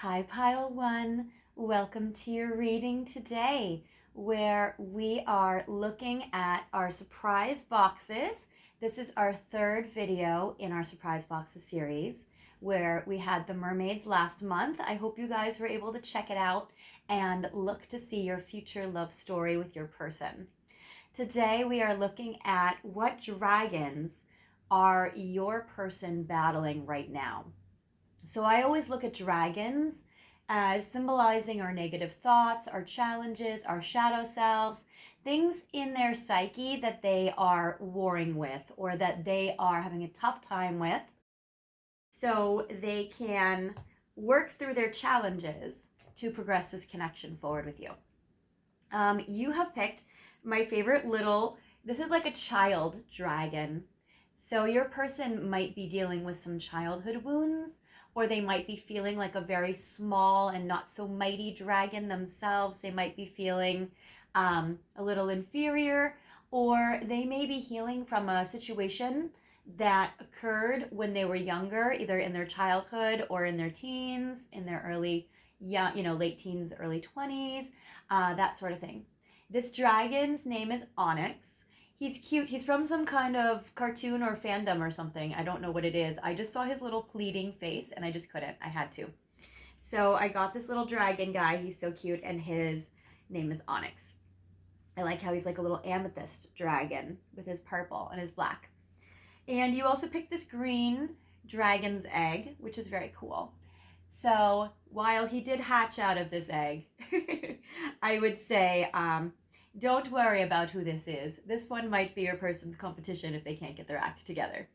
Hi, Pile One. Welcome to your reading today, where we are looking at our surprise boxes. This is our third video in our surprise boxes series, where we had the mermaids last month. I hope you guys were able to check it out and look to see your future love story with your person. Today, we are looking at what dragons are your person battling right now. So I always look at dragons as symbolizing our negative thoughts, our challenges, our shadow selves, things in their psyche that they are warring with or that they are having a tough time with, so they can work through their challenges to progress this connection forward with you. You have picked my favorite this is like a child dragon. So your person might be dealing with some childhood wounds, or they might be feeling like a very small and not so mighty dragon themselves. They might be feeling a little inferior, or they may be healing from a situation that occurred when they were younger, either in their childhood or in their teens, in their late teens, early 20s, that sort of thing. This dragon's name is Onyx. He's cute. He's from some kind of cartoon or fandom or something. I don't know what it is. I just saw his little pleading face and I just couldn't. I had to. So I got this little dragon guy. He's so cute, and his name is Onyx. I like how he's like a little amethyst dragon with his purple and his black. And you also picked this green dragon's egg, which is very cool. So while he did hatch out of this egg, I would say, don't worry about who this is. This one might be your person's competition if they can't get their act together.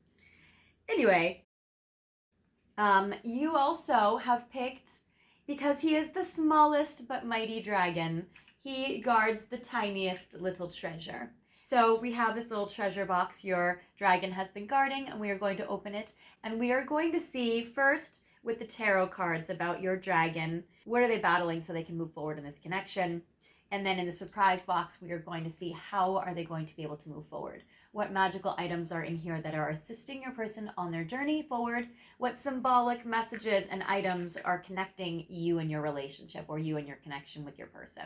Anyway, you also have picked, because he is the smallest but mighty dragon, he guards the tiniest little treasure. So we have this little treasure box your dragon has been guarding, and we are going to open it. And we are going to see first with the tarot cards about your dragon, what are they battling so they can move forward in this connection. And then in the surprise box, we are going to see how are they going to be able to move forward. What magical items are in here that are assisting your person on their journey forward? What symbolic messages and items are connecting you and your relationship, or you and your connection with your person?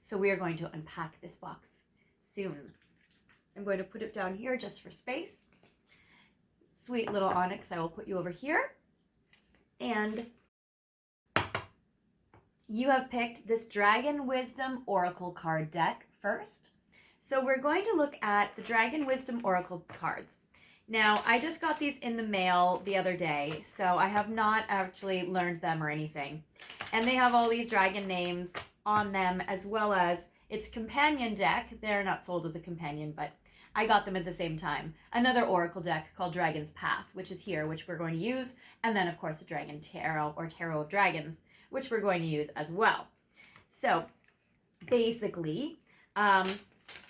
So we are going to unpack this box soon. I'm going to put it down here just for space. Sweet little Onyx, I will put you over here. And you have picked this Dragon Wisdom Oracle card deck first. So we're going to look at the Dragon Wisdom Oracle cards. Now, I just got these in the mail the other day, so I have not actually learned them or anything. And they have all these dragon names on them, as well as its companion deck. They're not sold as a companion, but I got them at the same time. Another Oracle deck called Dragon's Path, which is here, which we're going to use. And then, of course, the Dragon Tarot, or Tarot of Dragons, which we're going to use as well. So basically,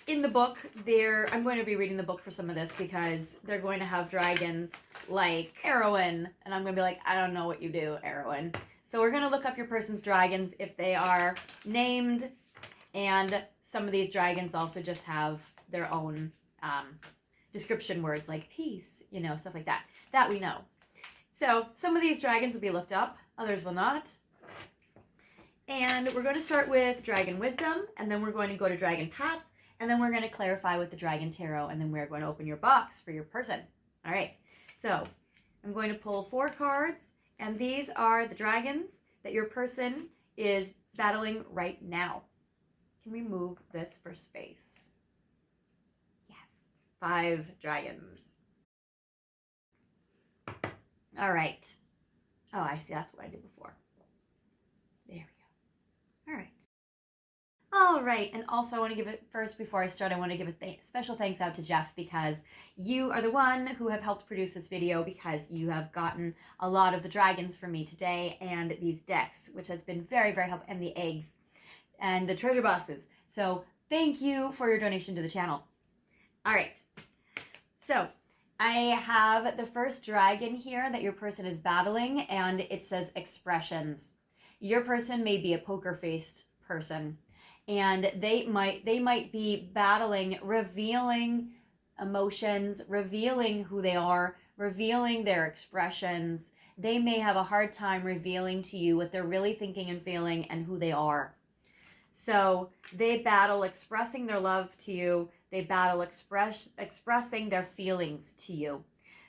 in the book, I'm going to be reading the book for some of this because they're going to have dragons like Erowyn, and I'm going to be like, I don't know what you do, Erowyn. So we're going to look up your person's dragons if they are named, and some of these dragons also just have their own description words like peace, stuff like that we know. So some of these dragons will be looked up, others will not. And we're going to start with Dragon Wisdom, and then we're going to go to Dragon Path, and then we're going to clarify with the Dragon Tarot, and then we're going to open your box for your person. All right, so I'm going to pull 4 cards, and these are the dragons that your person is battling right now. Can we move this for space? Yes, 5 dragons. All right. Oh, I see, that's what I did before. There we go. All right, and also I want to give it, first before I start, I want to give a special thanks out to Jeff, because you are the one who have helped produce this video, because you have gotten a lot of the dragons for me today and these decks, which has been very, very helpful, and the eggs and the treasure boxes. So thank you for your donation to the channel. All right, so I have the first dragon here that your person is battling, and it says expressions. Your person may be a poker-faced person, and they might be battling, revealing emotions, revealing who they are, revealing their expressions. they may have a hard time revealing to you what they're really thinking and feeling and who they are. So they battle expressing their love to you. They battle expressing their feelings to you.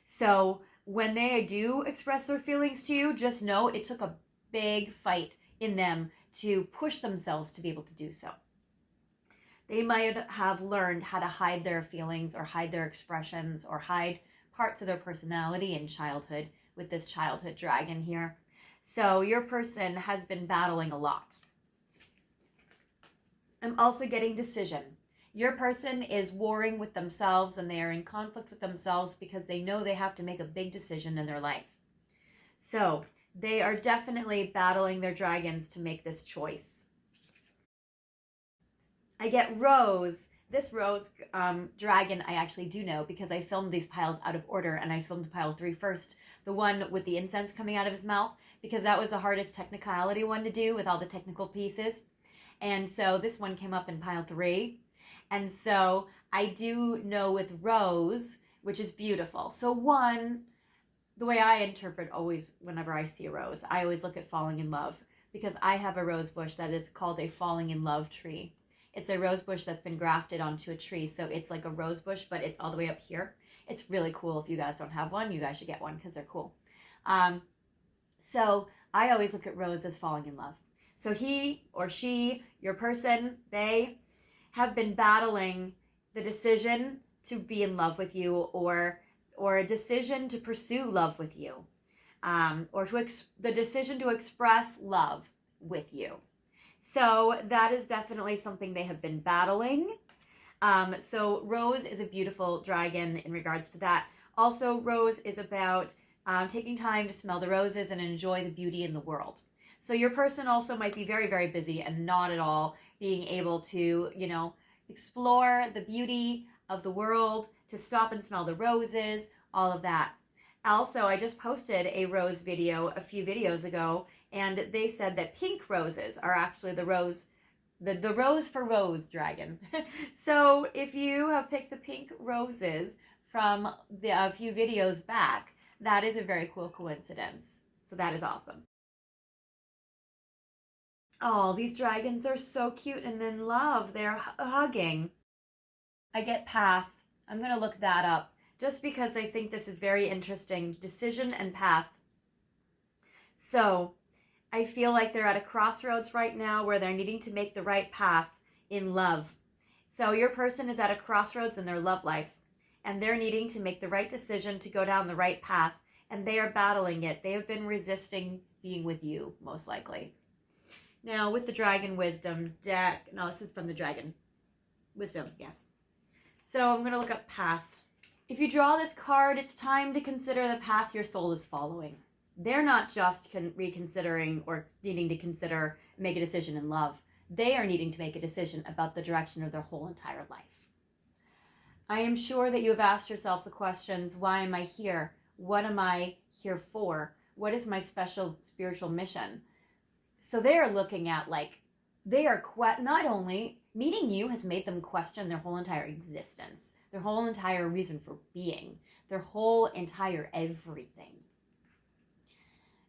So when they do express their feelings to you, just know it took a big fight in them to push themselves to be able to do so. They might have learned how to hide their feelings or hide their expressions or hide parts of their personality in childhood with this childhood dragon here. So your person has been battling a lot. I'm also getting decision. Your person is warring with themselves and they are in conflict with themselves because they know they have to make a big decision in their life. So they are definitely battling their dragons to make this choice. I get Rose. This Rose dragon I actually do know because I filmed these piles out of order, and I filmed pile 3 first, the one with the incense coming out of his mouth, because that was the hardest technicality one to do with all the technical pieces. And so this one came up in pile 3. And so I do know with Rose, which is beautiful. So one, the way I interpret always whenever I see a rose, I always look at falling in love, because I have a rose bush that is called a falling in love tree. It's a rose bush that's been grafted onto a tree. So it's like a rose bush, but it's all the way up here. It's really cool. If you guys don't have one, you guys should get one because they're cool. So I always look at Rose as falling in love. So he or she, your person, they have been battling the decision to be in love with you, or a decision to pursue love with you, or the decision to express love with you. So that is definitely something they have been battling. So Rose is a beautiful dragon in regards to that. Also, Rose is about taking time to smell the roses and enjoy the beauty in the world. So your person also might be very, very busy and not at all being able to, explore the beauty of the world, to stop and smell the roses, all of that. Also, I just posted a rose video a few videos ago, and they said that pink roses are actually the rose for Rose dragon. So if you have picked the pink roses from a few videos back, that is a very cool coincidence. So that is awesome. Oh, these dragons are so cute and in love. They're hugging. I get path. I'm going to look that up just because I think this is very interesting. Decision and path. So I feel like they're at a crossroads right now where they're needing to make the right path in love. So your person is at a crossroads in their love life, and they're needing to make the right decision to go down the right path, and they are battling it. They have been resisting being with you, most likely. Now, with the Dragon Wisdom deck, no, this is from the Dragon Wisdom, yes. So I'm going to look up path. If you draw this card, it's time to consider the path your soul is following. They're not just reconsidering or needing to consider, make a decision in love. They are needing to make a decision about the direction of their whole entire life. I am sure that you have asked yourself the questions, why am I here? What am I here for? What is my special spiritual mission? So they are looking at, not only meeting you has made them question their whole entire existence, their whole entire reason for being, their whole entire everything.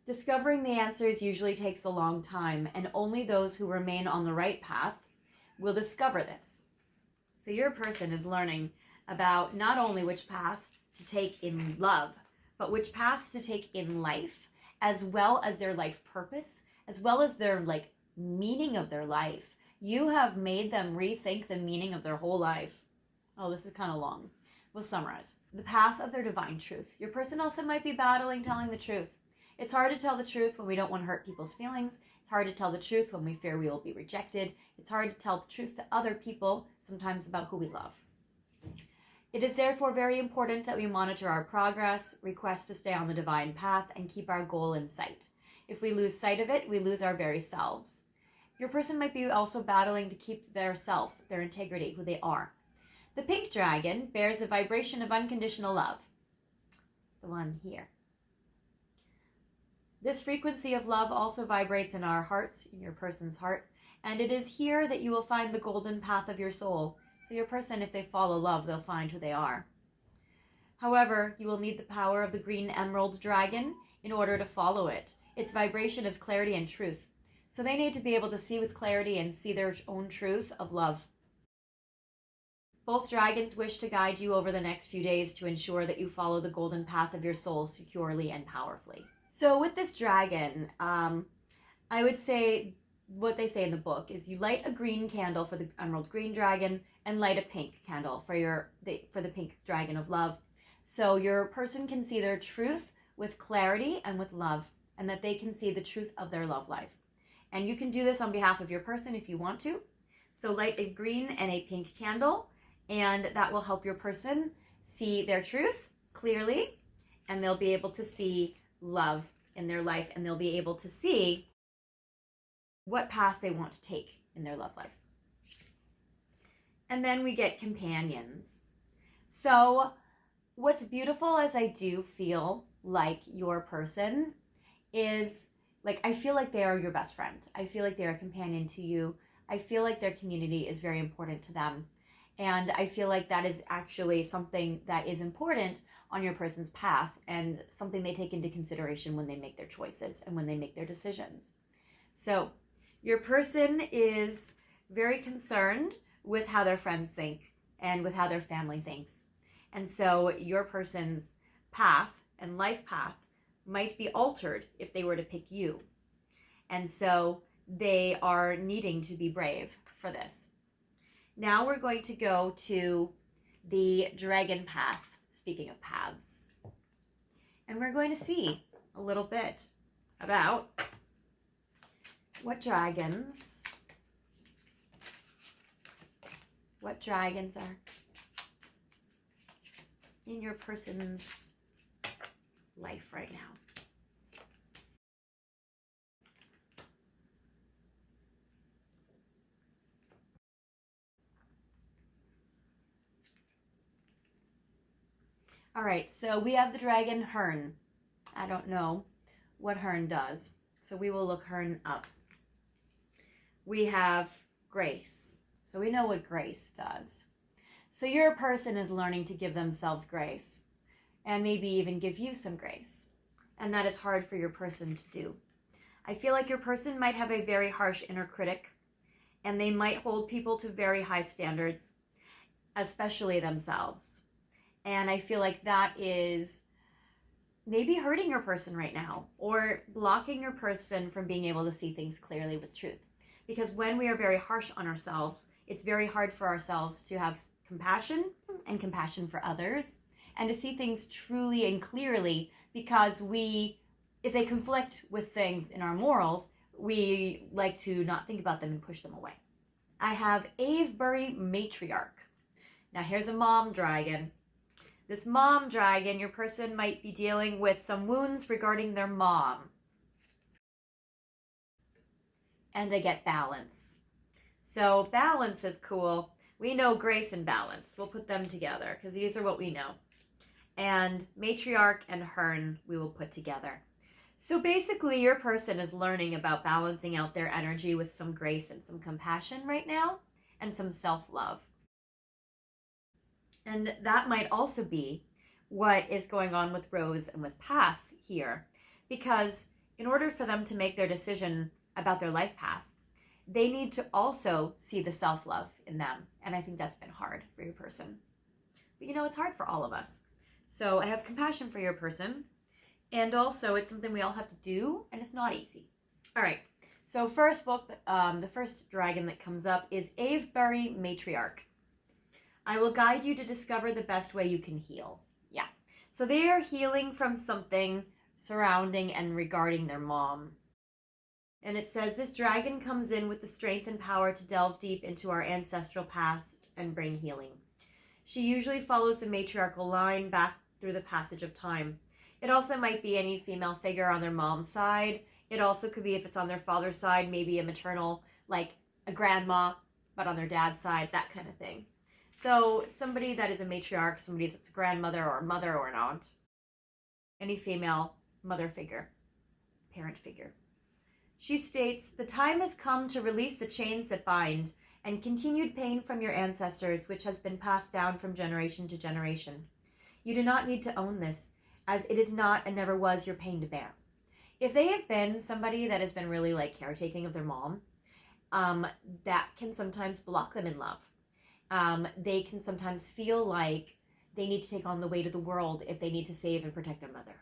Discovering the answers usually takes a long time, and only those who remain on the right path will discover this. So your person is learning about not only which path to take in love, but which path to take in life, as well as their life purpose, as well as their meaning of their life. You have made them rethink the meaning of their whole life. Oh, this is kind of long. We'll summarize. The path of their divine truth. Your person also might be battling telling the truth. It's hard to tell the truth when we don't want to hurt people's feelings. It's hard to tell the truth when we fear we will be rejected. It's hard to tell the truth to other people, sometimes about who we love. It is therefore very important that we monitor our progress, request to stay on the divine path, and keep our goal in sight. If we lose sight of it, we lose our very selves. Your person might be also battling to keep their self, their integrity, who they are. The pink dragon bears a vibration of unconditional love. The one here. This frequency of love also vibrates in our hearts, in your person's heart, and it is here that you will find the golden path of your soul. So your person, if they follow love, they'll find who they are. However, you will need the power of the green emerald dragon in order to follow it. Its vibration is clarity and truth. So they need to be able to see with clarity and see their own truth of love. Both dragons wish to guide you over the next few days to ensure that you follow the golden path of your soul securely and powerfully. So with this dragon, I would say what they say in the book is you light a green candle for the emerald green dragon and light a pink candle for the pink dragon of love. So your person can see their truth with clarity and with love, and that they can see the truth of their love life. And you can do this on behalf of your person if you want to. So light a green and a pink candle, and that will help your person see their truth clearly, and they'll be able to see love in their life, and they'll be able to see what path they want to take in their love life. And then we get companions. So what's beautiful is I do feel like your person is, like, I feel like they are your best friend. I feel like they're a companion to you. I feel like their community is very important to them. And I feel like that is actually something that is important on your person's path and something they take into consideration when they make their choices and when they make their decisions. So your person is very concerned with how their friends think and with how their family thinks. And so your person's path and life path might be altered if they were to pick you. And so they are needing to be brave for this. Now we're going to go to the dragon path, speaking of paths. And we're going to see a little bit about what dragons are in your person's life right now. All right, so we have the dragon Hearn. I don't know what Hearn does, so we will look Hearn up. We have Grace, so we know what Grace does. So your person is learning to give themselves grace, and maybe even give you some grace, and that is hard for your person to do. I feel like your person might have a very harsh inner critic, and they might hold people to very high standards, especially themselves. And I feel like that is maybe hurting your person right now, or blocking your person from being able to see things clearly with truth. Because when we are very harsh on ourselves, it's very hard for ourselves to have compassion and compassion for others, and to see things truly and clearly, because if they conflict with things in our morals, we like to not think about them and push them away. I have Avebury Matriarch. Now here's a mom dragon. This mom dragon, your person might be dealing with some wounds regarding their mom. And they get balance. So balance is cool. We know grace and balance. We'll put them together because these are what we know. And matriarch and Hearn we will put together. So basically your person is learning about balancing out their energy with some grace and some compassion right now, and some self-love. And that might also be what is going on with Rose and with Path here. Because in order for them to make their decision about their life path, they need to also see the self-love in them. And I think that's been hard for your person. But it's hard for all of us. So I have compassion for your person. And also it's something we all have to do, and it's not easy. All right. So first book, the first dragon that comes up is Avebury Matriarch. I will guide you to discover the best way you can heal. Yeah. So they are healing from something surrounding and regarding their mom. And it says, this dragon comes in with the strength and power to delve deep into our ancestral path and bring healing. She usually follows the matriarchal line back through the passage of time. It also might be any female figure on their mom's side. It also could be, if it's on their father's side, maybe a maternal, like a grandma, but on their dad's side, that kind of thing. So somebody that is a matriarch, somebody that's a grandmother or a mother or an aunt, any female mother figure, parent figure. She states, the time has come to release the chains that bind and continued pain from your ancestors, which has been passed down from generation to generation. You do not need to own this. as it is not and never was your pain to bear. If they have been somebody that has been really like caretaking of their mom, that can sometimes block them in love. They can sometimes feel like they need to take on the weight of the world if they need to save and protect their mother.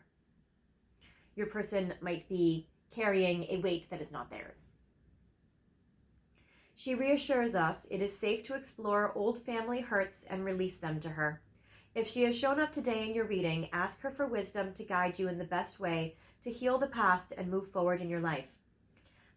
Your person might be carrying a weight that is not theirs. She reassures us it is safe to explore old family hurts and release them to her. If she has shown up today in your reading, ask her for wisdom to guide you in the best way to heal the past and move forward in your life.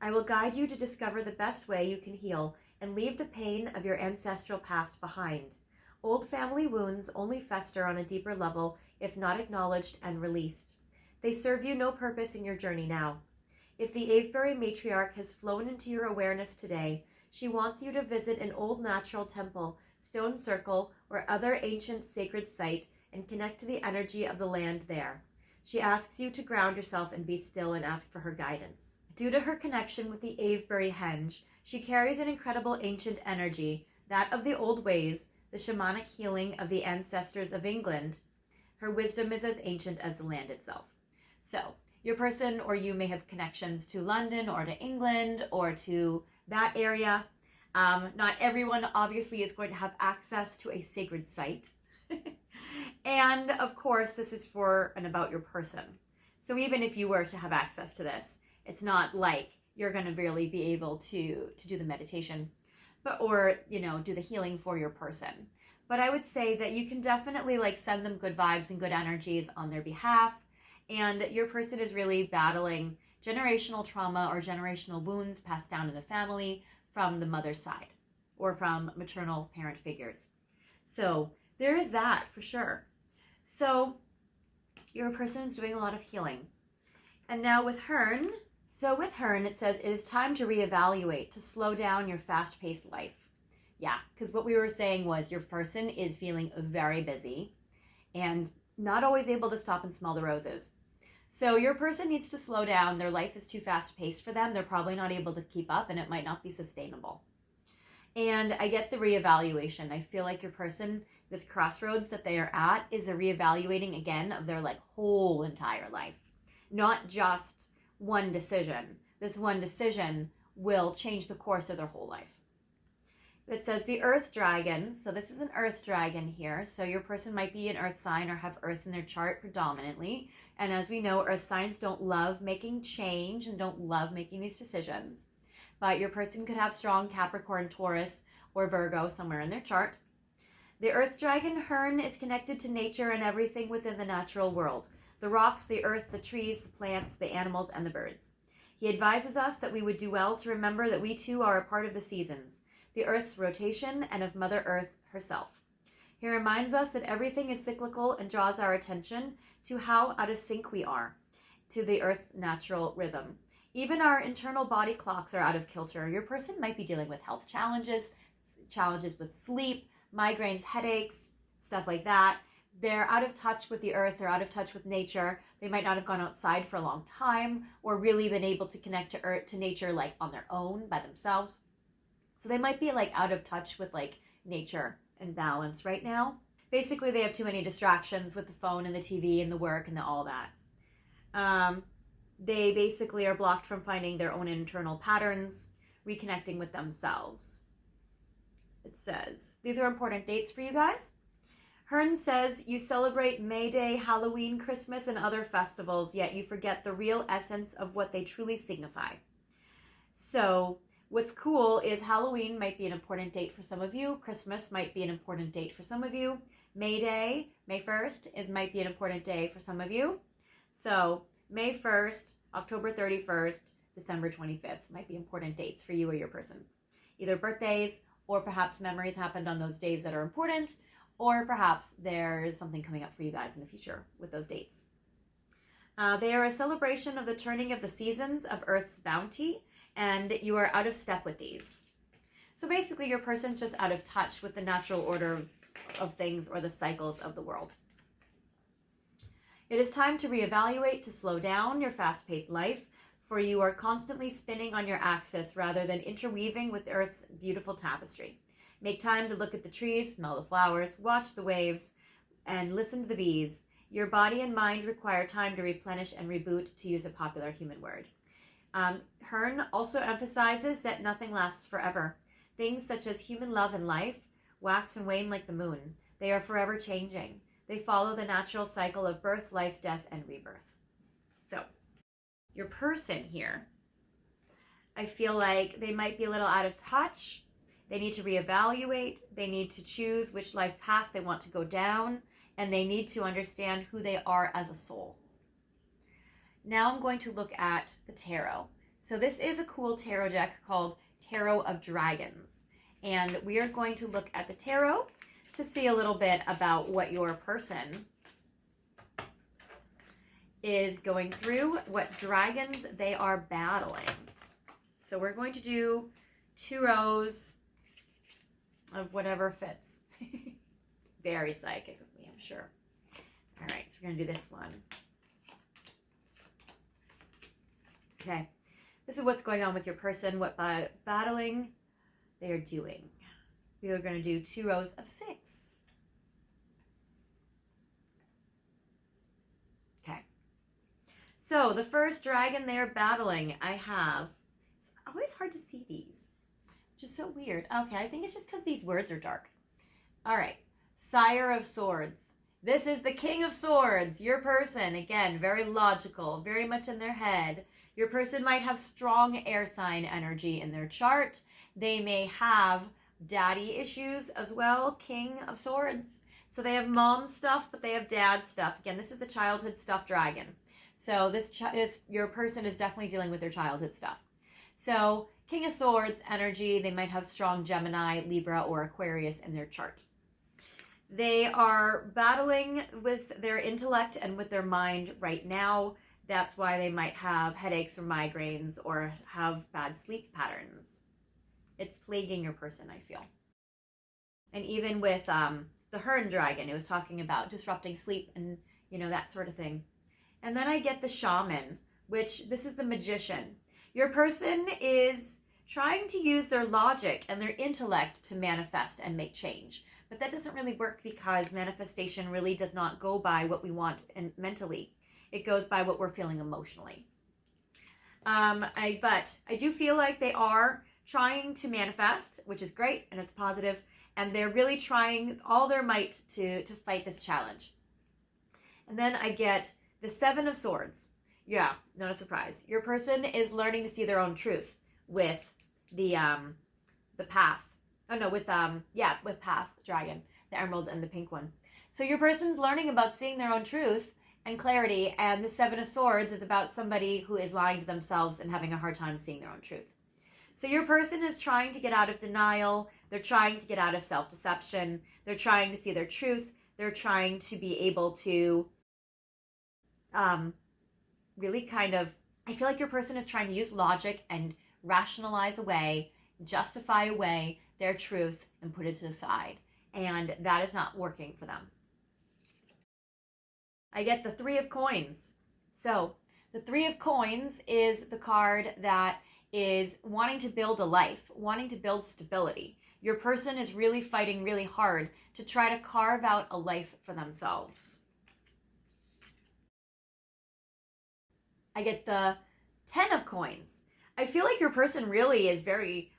I will guide you to discover the best way you can heal and leave the pain of your ancestral past behind. Old family wounds only fester on a deeper level if not acknowledged and released. They serve you no purpose in your journey now. If the Avebury matriarch has flown into your awareness today, she wants you to visit an old natural temple, stone circle, or other ancient sacred site and connect to the energy of the land there. She asks you to ground yourself and be still and ask for her guidance. Due to her connection with the Avebury henge, she carries an incredible ancient energy, that of the old ways, the shamanic healing of the ancestors of England. Her wisdom is as ancient as the land itself. So, your person or you may have connections to London or to England or to that area. Not everyone obviously is going to have access to a sacred site. And of course, this is for and about your person. So even if you were to have access to this, it's not like you're going to really be able to do the meditation, or do the healing for your person. But I would say that you can definitely like send them good vibes and good energies on their behalf. And your person is really battling generational trauma or generational wounds passed down in the family from the mother's side or from maternal parent figures. So there is that for sure. So your person is doing a lot of healing. And now with Hearn, it says it is time to reevaluate, to slow down your fast-paced life. Yeah, because what we were saying was your person is feeling very busy and not always able to stop and smell the roses. So your person needs to slow down. Their life is too fast-paced for them. They're probably not able to keep up, and it might not be sustainable. And I get the reevaluation. I feel like your person, this crossroads that they are at, is a reevaluating again of their like whole entire life, not just one decision. This one decision will change the course of their whole life. It says the earth dragon. So this is an earth dragon here. So your person might be an earth sign or have earth in their chart predominantly. And as we know, earth signs don't love making change and don't love making these decisions. But your person could have strong Capricorn, Taurus, or Virgo somewhere in their chart. The earth dragon Hearn is connected to nature and everything within the natural world. The rocks, the earth, the trees, the plants, the animals, and the birds. He advises us that we would do well to remember that we too are a part of the seasons, the earth's rotation, and of Mother Earth herself. He reminds us that everything is cyclical and draws our attention to how out of sync we are to the earth's natural rhythm. Even our internal body clocks are out of kilter. Your person might be dealing with health challenges with sleep, migraines, headaches, stuff like that. They're out of touch with the earth. They're out of touch with nature. They might not have gone outside for a long time or really been able to connect to earth, to nature, like on their own by themselves. So they might be like out of touch with like nature and balance right now. Basically, they have too many distractions with the phone and the TV and the work and all that. They basically are blocked from finding their own internal patterns, reconnecting with themselves. It says, these are important dates for you guys. Hearn says, you celebrate May Day, Halloween, Christmas, and other festivals, yet you forget the real essence of what they truly signify. So what's cool is Halloween might be an important date for some of you. Christmas might be an important date for some of you. May Day, May 1st, might be an important day for some of you. So May 1st, October 31st, December 25th might be important dates for you or your person. Either birthdays or perhaps memories happened on those days that are important, or perhaps there's something coming up for you guys in the future with those dates. They are a celebration of the turning of the seasons of Earth's bounty, and you are out of step with these. So basically your person's just out of touch with the natural order of things or the cycles of the world. It is time to reevaluate, to slow down your fast-paced life, for you are constantly spinning on your axis rather than interweaving with Earth's beautiful tapestry. Make time to look at the trees, smell the flowers, watch the waves, and listen to the bees. Your body and mind require time to replenish and reboot, to use a popular human word. Hearn also emphasizes that nothing lasts forever. Things such as human love and life wax and wane like the moon. They are forever changing. They follow the natural cycle of birth, life, death, and rebirth. So, your person here, I feel like they might be a little out of touch. They need to reevaluate. They need to choose which life path they want to go down. And they need to understand who they are as a soul. Now I'm going to look at the tarot. So this is a cool tarot deck called Tarot of Dragons. And we are going to look at the tarot to see a little bit about what your person is going through, what dragons they are battling. So we're going to do 2 rows of whatever fits. Very psychic of me, I'm sure. All right, so we're going to do this one. Okay, this is what's going on with your person, what battling they are doing. We are going to do 2 rows of 6. Okay. So the first dragon they are battling, I have, it's always hard to see these, which is so weird. Okay, I think it's just because these words are dark. All right, Sire of Swords. This is the King of Swords, your person. Again, very logical, very much in their head. Your person might have strong air sign energy in their chart. They may have daddy issues as well, King of Swords. So they have mom stuff, but they have dad stuff. Again, this is a childhood stuff dragon. So your person is definitely dealing with their childhood stuff. So King of Swords energy, they might have strong Gemini, Libra, or Aquarius in their chart. They are battling with their intellect and with their mind right now. That's why they might have headaches or migraines or have bad sleep patterns. It's plaguing your person, I feel. And even with the Hearn dragon, it was talking about disrupting sleep and, that sort of thing. And then I get the Shaman, which this is the Magician. Your person is trying to use their logic and their intellect to manifest and make change. But that doesn't really work because manifestation really does not go by what we want and mentally. It goes by what we're feeling emotionally. But I do feel like they are trying to manifest, which is great and it's positive, and they're really trying all their might to fight this challenge. And then I get the 7 of Swords. Yeah, not a surprise. Your person is learning to see their own truth with the path. Oh no, with Path Dragon, the emerald and the pink one. So your person's learning about seeing their own truth and clarity, and the 7 of Swords is about somebody who is lying to themselves and having a hard time seeing their own truth. So your person is trying to get out of denial. They're trying to get out of self-deception. They're trying to see their truth. They're trying to be able to really kind of, I feel like your person is trying to use logic and rationalize away, justify away their truth and put it to the side. And that is not working for them. I get the 3 of Coins. So the 3 of Coins is the card that is wanting to build a life, wanting to build stability. Your person is really fighting really hard to try to carve out a life for themselves. I get the 10 of Coins. I feel like your person really is very,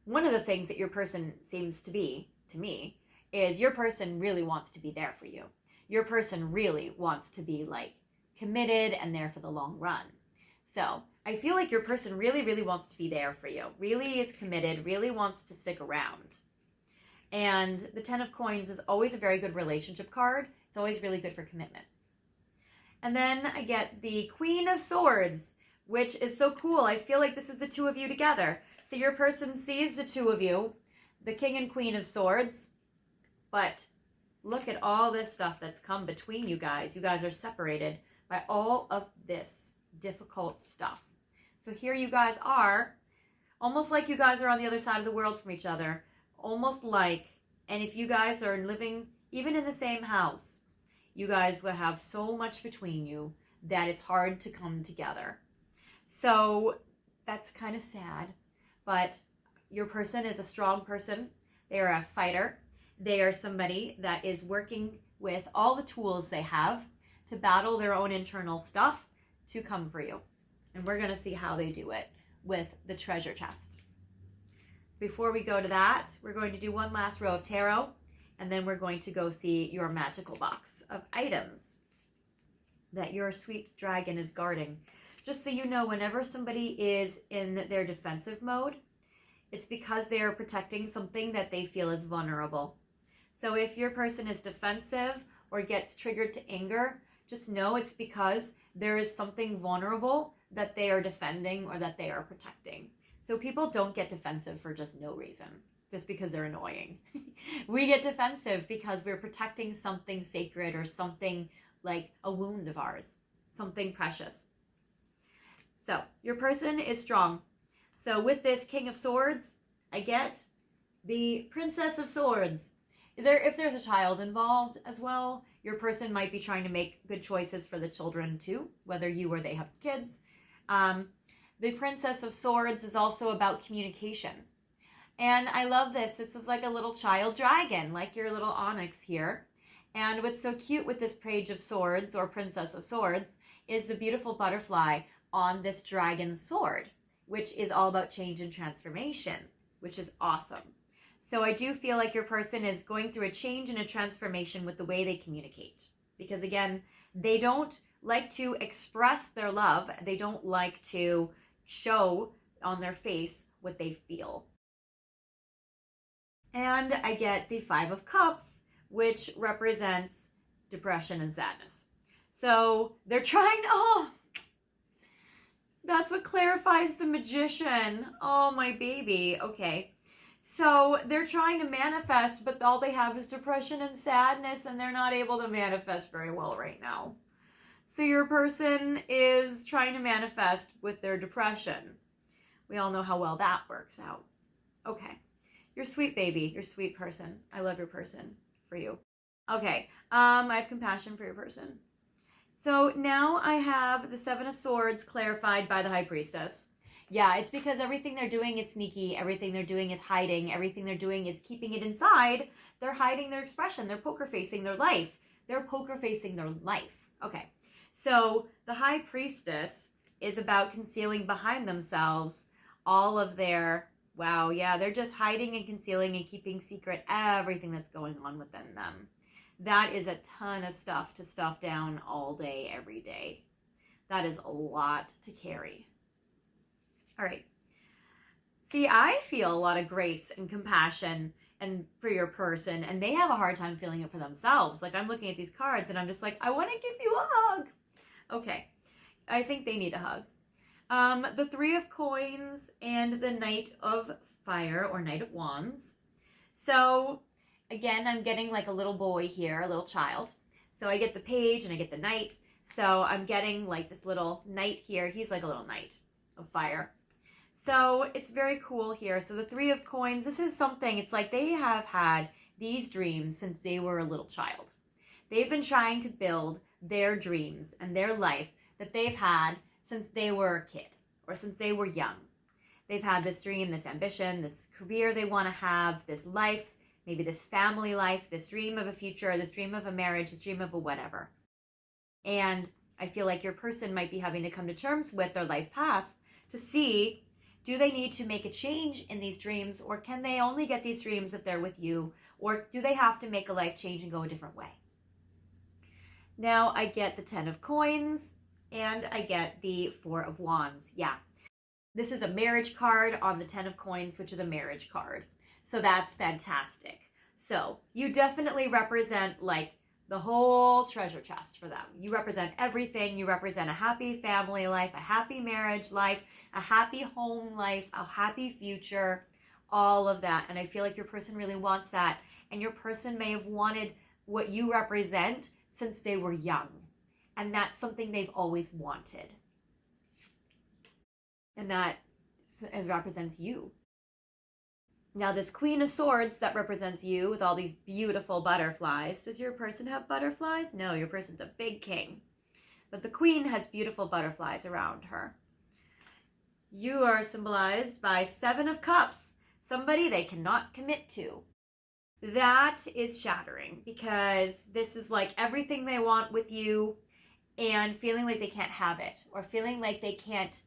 one of the things that your person seems to be, to me, is your person really wants to be there for you. Your person really wants to be, committed and there for the long run. So I feel like your person really, really wants to be there for you, really is committed, really wants to stick around. And the 10 of Coins is always a very good relationship card. It's always really good for commitment. And then I get the Queen of Swords, which is so cool. I feel like this is the 2 of you together. So your person sees the 2 of you, the King and Queen of Swords, but look at all this stuff that's come between you guys. You guys are separated by all of this difficult stuff. So here you guys are, almost like you guys are on the other side of the world from each other, almost like, and if you guys are living even in the same house, you guys will have so much between you that it's hard to come together. So that's kind of sad, but your person is a strong person. They are a fighter. They are somebody that is working with all the tools they have to battle their own internal stuff to come for you. And we're going to see how they do it with the treasure chest. Before we go to that, we're going to do one last row of tarot, and then we're going to go see your magical box of items that your sweet dragon is guarding. Just so you know, whenever somebody is in their defensive mode, it's because they are protecting something that they feel is vulnerable. So if your person is defensive or gets triggered to anger, just know it's because there is something vulnerable that they are defending or that they are protecting. So people don't get defensive for just no reason, just because they're annoying. We get defensive because we're protecting something sacred or something like a wound of ours, something precious. So your person is strong. So with this King of Swords, I get the Princess of Swords. If there's a child involved as well, your person might be trying to make good choices for the children too, whether you or they have kids. The Princess of Swords is also about communication. And I love this. This is like a little child dragon, like your little Onyx here. And what's so cute with this Page of Swords or Princess of Swords is the beautiful butterfly on this dragon's sword, which is all about change and transformation, which is awesome. So I do feel like your person is going through a change and a transformation with the way they communicate. Because again, they don't like to express their love. They don't like to show on their face what they feel. And I get the Five of Cups, which represents depression and sadness. So they're trying to, oh, that's what clarifies the Magician. Oh, my baby. Okay. So they're trying to manifest, but all they have is depression and sadness, and they're not able to manifest very well right now. So your person is trying to manifest with their depression. We all know how well that works out. Okay. Your sweet baby, your sweet person. I love your person for you. Okay. I have compassion for your person. So now I have the Seven of Swords clarified by the High Priestess. Yeah, it's because everything they're doing is sneaky. Everything they're doing is hiding. Everything they're doing is keeping it inside. They're hiding their expression. They're poker facing their life. They're poker facing their life. Okay. So the High Priestess is about concealing behind themselves all of their, wow, yeah, they're just hiding and concealing and keeping secret everything that's going on within them. That is a ton of stuff to stuff down all day, every day. That is a lot to carry. All right. See, I feel a lot of grace and compassion and for your person, and they have a hard time feeling it for themselves. Like, I'm looking at these cards and I'm just like, I want to give you a hug. Okay. I think they need a hug. The Three of Coins and the Knight of Fire or Knight of Wands. So again, I'm getting like a little boy here, a little child. So I get the Page and I get the Knight. So I'm getting like this little knight here. He's like a little knight of fire. So it's very cool here. So the Three of Coins, this is something, it's like they have had these dreams since they were a little child. They've been trying to build their dreams and their life that they've had since they were a kid or since they were young. They've had this dream, this ambition, this career they want to have, this life, maybe this family life, this dream of a future, this dream of a marriage, this dream of a whatever. And I feel like your person might be having to come to terms with their life path to see, do they need to make a change in these dreams, or can they only get these dreams if they're with you, or do they have to make a life change and go a different way? Now I get the 10 of Coins and I get the 4 of Wands. Yeah, this is a marriage card on the 10 of Coins, which is a marriage card. So that's fantastic. So you definitely represent like the whole treasure chest for them. You represent everything. You represent a happy family life, a happy marriage life, a happy home life, a happy future, all of that. And I feel like your person really wants that. And your person may have wanted what you represent since they were young. And that's something they've always wanted. And that it represents you. Now this Queen of Swords that represents you with all these beautiful butterflies. Does your person have butterflies? No, your person's a big king. But the Queen has beautiful butterflies around her. You are symbolized by 7 of Cups. Somebody they cannot commit to. That is shattering because this is like everything they want with you. and feeling like they can't have it, or feeling like they can't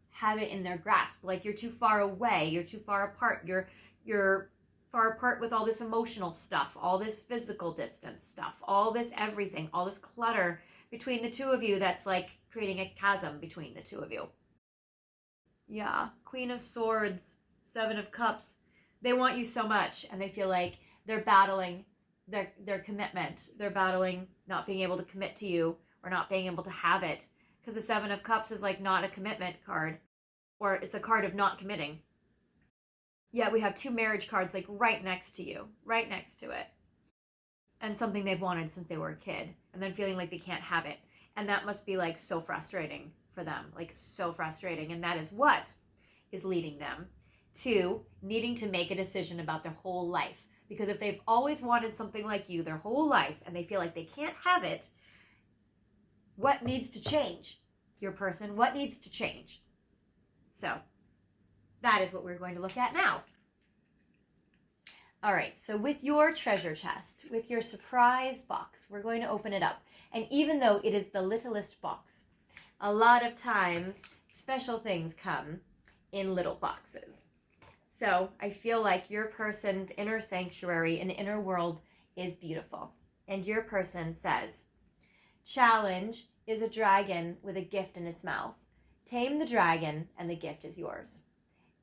have it in their grasp, like you're too far away, you're too far apart, you're far apart with all this emotional stuff, all this physical distance stuff, all this everything, all this clutter between the two of you that's like creating a chasm between the two of you. Yeah, Queen of Swords, Seven of Cups. They want you so much, and they feel like they're battling their commitment. They're battling not being able to commit to you or not being able to have it, because the Seven of Cups is like not a commitment card, or it's a card of not committing. Yet we have two marriage cards like right next to you, right next to it. And something they've wanted since they were a kid, and then feeling like they can't have it. And that must be like so frustrating for them, like so frustrating. And that is what is leading them to needing to make a decision about their whole life. Because if they've always wanted something like you their whole life and they feel like they can't have it, what needs to change? Your person, what needs to change? So that is what we're going to look at now. All right, so with your treasure chest, with your surprise box, we're going to open it up. And even though it is the littlest box, a lot of times special things come in little boxes. So I feel like your person's inner sanctuary and inner world is beautiful. And your person says, challenge is a dragon with a gift in its mouth. Tame the dragon and the gift is yours.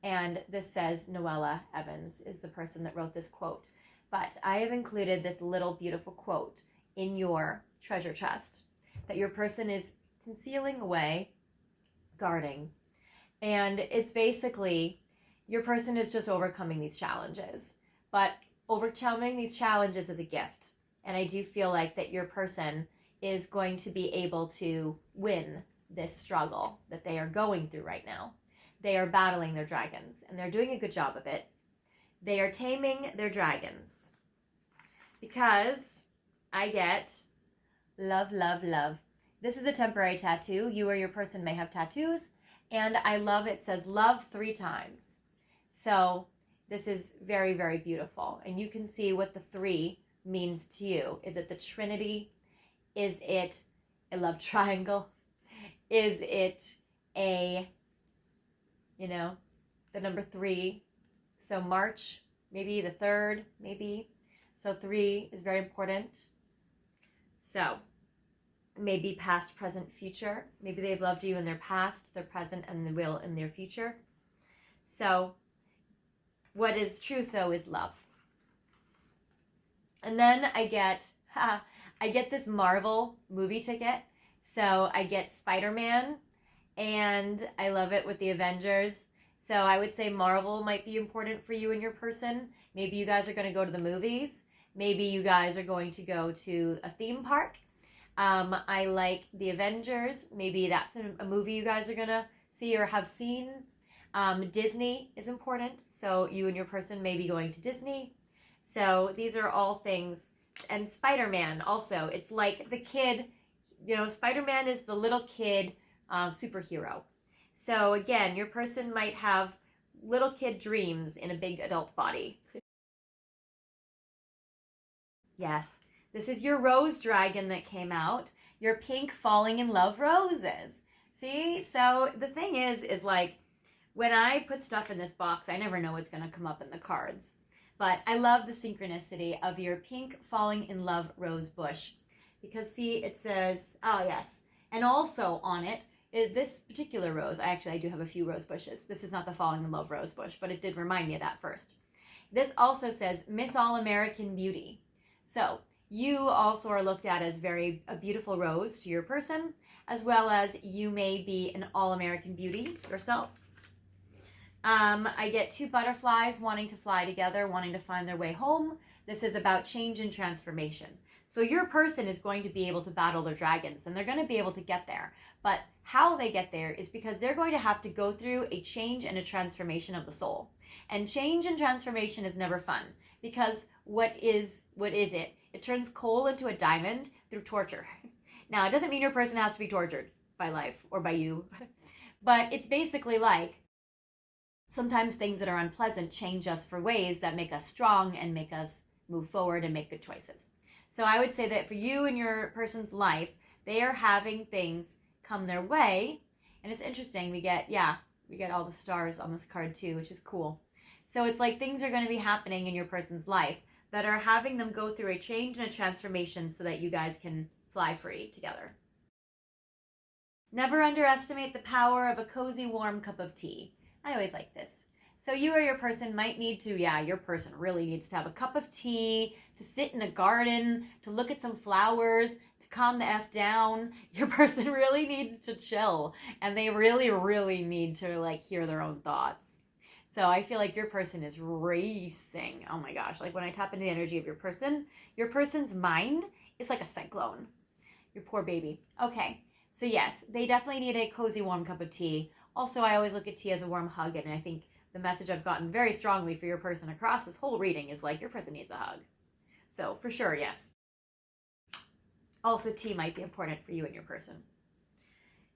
And this says Noella Evans is the person that wrote this quote. But I have included this little beautiful quote in your treasure chest that your person is concealing away, guarding. And it's basically, your person is just overcoming these challenges. But overcoming these challenges is a gift. And I do feel like that your person is going to be able to win this struggle that they are going through right now. They are battling their dragons, and they're doing a good job of it. They are taming their dragons. Because I get love, love, love. This is a temporary tattoo. You or your person may have tattoos, and I love it says love 3 times. So this is very, very beautiful, and you can see what the 3 means to you. Is it the Trinity? Is it a love triangle? Is it a, the number 3? So March, maybe the 3rd, maybe. So 3 is very important. So maybe past, present, future. Maybe they've loved you in their past, their present, and they will in their future. So what is truth, though, is love. And then I get this Marvel movie ticket. So I get Spider-Man, and I love it with the Avengers. So I would say Marvel might be important for you and your person. Maybe you guys are going to go to the movies. Maybe you guys are going to go to a theme park. I like the Avengers. Maybe that's a movie you guys are going to see or have seen. Disney is important. So you and your person may be going to Disney. So these are all things. And Spider-Man also. It's like the kid, Spider-Man is the little kid superhero. So again, your person might have little kid dreams in a big adult body. Yes, this is your rose dragon that came out. Your pink falling in love roses. See? So the thing is like, when I put stuff in this box, I never know what's going to come up in the cards. But I love the synchronicity of your pink falling in love rose bush. Because see, it says, oh yes. And also on it, this particular rose, I do have a few rose bushes. This is not the falling in love rose bush, but it did remind me of that first. This also says Miss All-American Beauty. So you also are looked at as a beautiful rose to your person, as well as you may be an All-American Beauty yourself. I get 2 butterflies wanting to fly together, wanting to find their way home. This is about change and transformation. So your person is going to be able to battle their dragons, and they're going to be able to get there. But how they get there is because they're going to have to go through a change and a transformation of the soul. And change and transformation is never fun, because what is it? It turns coal into a diamond through torture. Now, it doesn't mean your person has to be tortured by life or by you, but it's basically like sometimes things that are unpleasant change us for ways that make us strong and make us move forward and make good choices. So I would say that for you and your person's life, They are having things come their way. And it's interesting. We get all the stars on this card too, which is cool. So it's like things are going to be happening in your person's life that are having them go through a change and a transformation so that you guys can fly free together. Never underestimate the power of a cozy, warm cup of tea. I always like this. So you or your person might need to, your person really needs to have a cup of tea, to sit in a garden, to look at some flowers, to calm the F down. Your person really needs to chill, and they really, really need to like hear their own thoughts. So I feel like your person is racing. Oh my gosh, like when I tap into the energy of your person's mind is like a cyclone. Your poor baby. Okay, so yes, they definitely need a cozy, warm cup of tea. Also, I always look at tea as a warm hug, and I think the message I've gotten very strongly for your person across this whole reading is like your person needs a hug. So for sure, yes. Also, tea might be important for you and your person.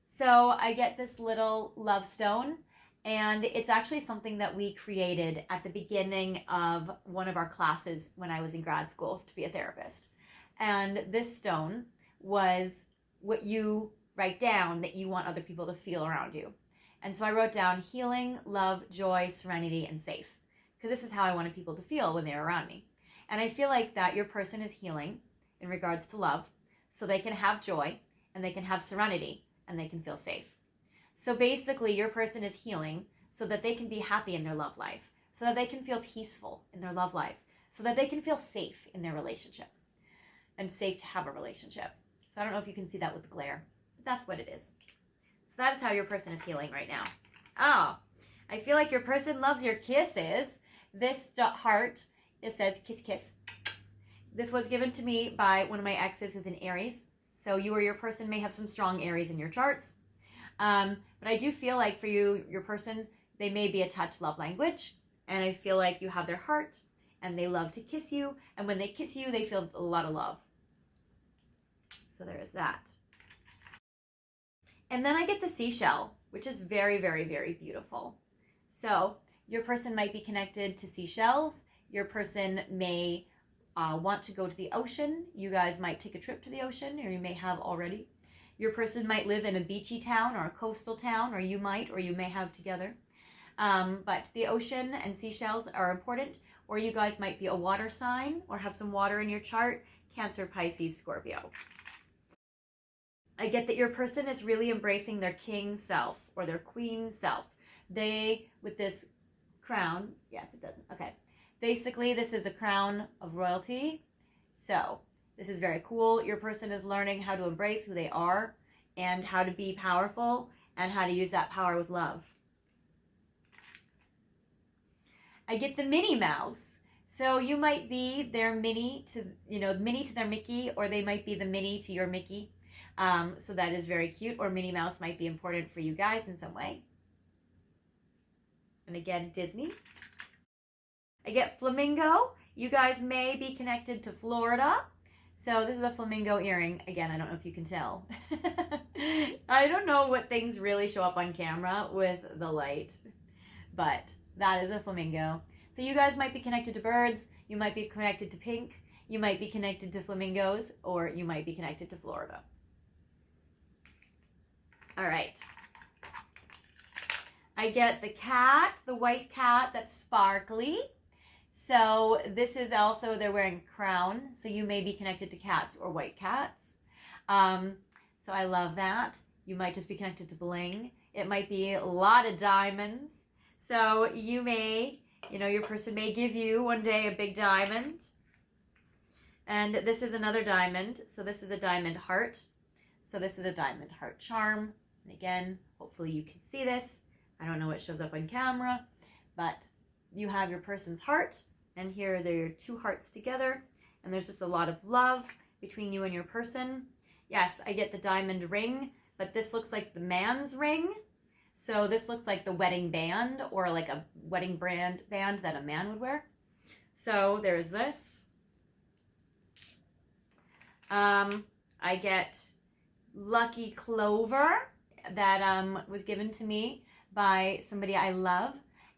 So I get this little love stone, and it's actually something that we created at the beginning of one of our classes when I was in grad school to be a therapist. And this stone was what you write down that you want other people to feel around you. And so I wrote down healing, love, joy, serenity, and safe. Because this is how I wanted people to feel when they were around me. And I feel like that your person is healing in regards to love, so they can have joy, and they can have serenity, and they can feel safe. So basically, your person is healing so that they can be happy in their love life, so that they can feel peaceful in their love life, so that they can feel safe in their relationship, and safe to have a relationship. So I don't know if you can see that with the glare, but that's what it is. So that is how your person is healing right now. Oh, I feel like your person loves your kisses. This heart, it says kiss, kiss. This was given to me by one of my exes who's an Aries. So you or your person may have some strong Aries in your charts. But I do feel like for you, your person, they may be a touch love language. And I feel like you have their heart and they love to kiss you. And when they kiss you, they feel a lot of love. So there is that. And then I get the seashell, which is very, very, very beautiful. So your person might be connected to seashells. Your person may want to go to the ocean. You guys might take a trip to the ocean, or you may have already. Your person might live in a beachy town or a coastal town, or you may have together. But the ocean and seashells are important, or you guys might be a water sign or have some water in your chart, Cancer, Pisces, Scorpio. I get that your person is really embracing their king self or their queen self. They, with this crown, yes, it doesn't, okay. Basically, this is a crown of royalty. So this is very cool. Your person is learning how to embrace who they are and how to be powerful and how to use that power with love. I get the Minnie Mouse. So you might be their Minnie to, Minnie to their Mickey, or they might be the Minnie to your Mickey. So that is very cute. Or Minnie Mouse might be important for you guys in some way. And again, Disney. I get flamingo. You guys may be connected to Florida. So this is a flamingo earring. Again, I don't know if you can tell. I don't know what things really show up on camera with the light, but that is a flamingo. So you guys might be connected to birds. You might be connected to pink. You might be connected to flamingos, or you might be connected to Florida. All right. I get the cat, the white cat that's sparkly. So this is also, they're wearing a crown. So you may be connected to cats or white cats. So I love that. You might just be connected to bling. It might be a lot of diamonds. So you may, your person may give you one day a big diamond. And this is another diamond. So this is a diamond heart. So this is a diamond heart charm. And again, hopefully you can see this. I don't know what shows up on camera, but you have your person's heart. And here they're your two hearts together. And there's just a lot of love between you and your person. Yes, I get the diamond ring, but this looks like the man's ring. So this looks like the wedding band, or like a wedding band that a man would wear. So there's this. I get lucky clover that was given to me by somebody I love.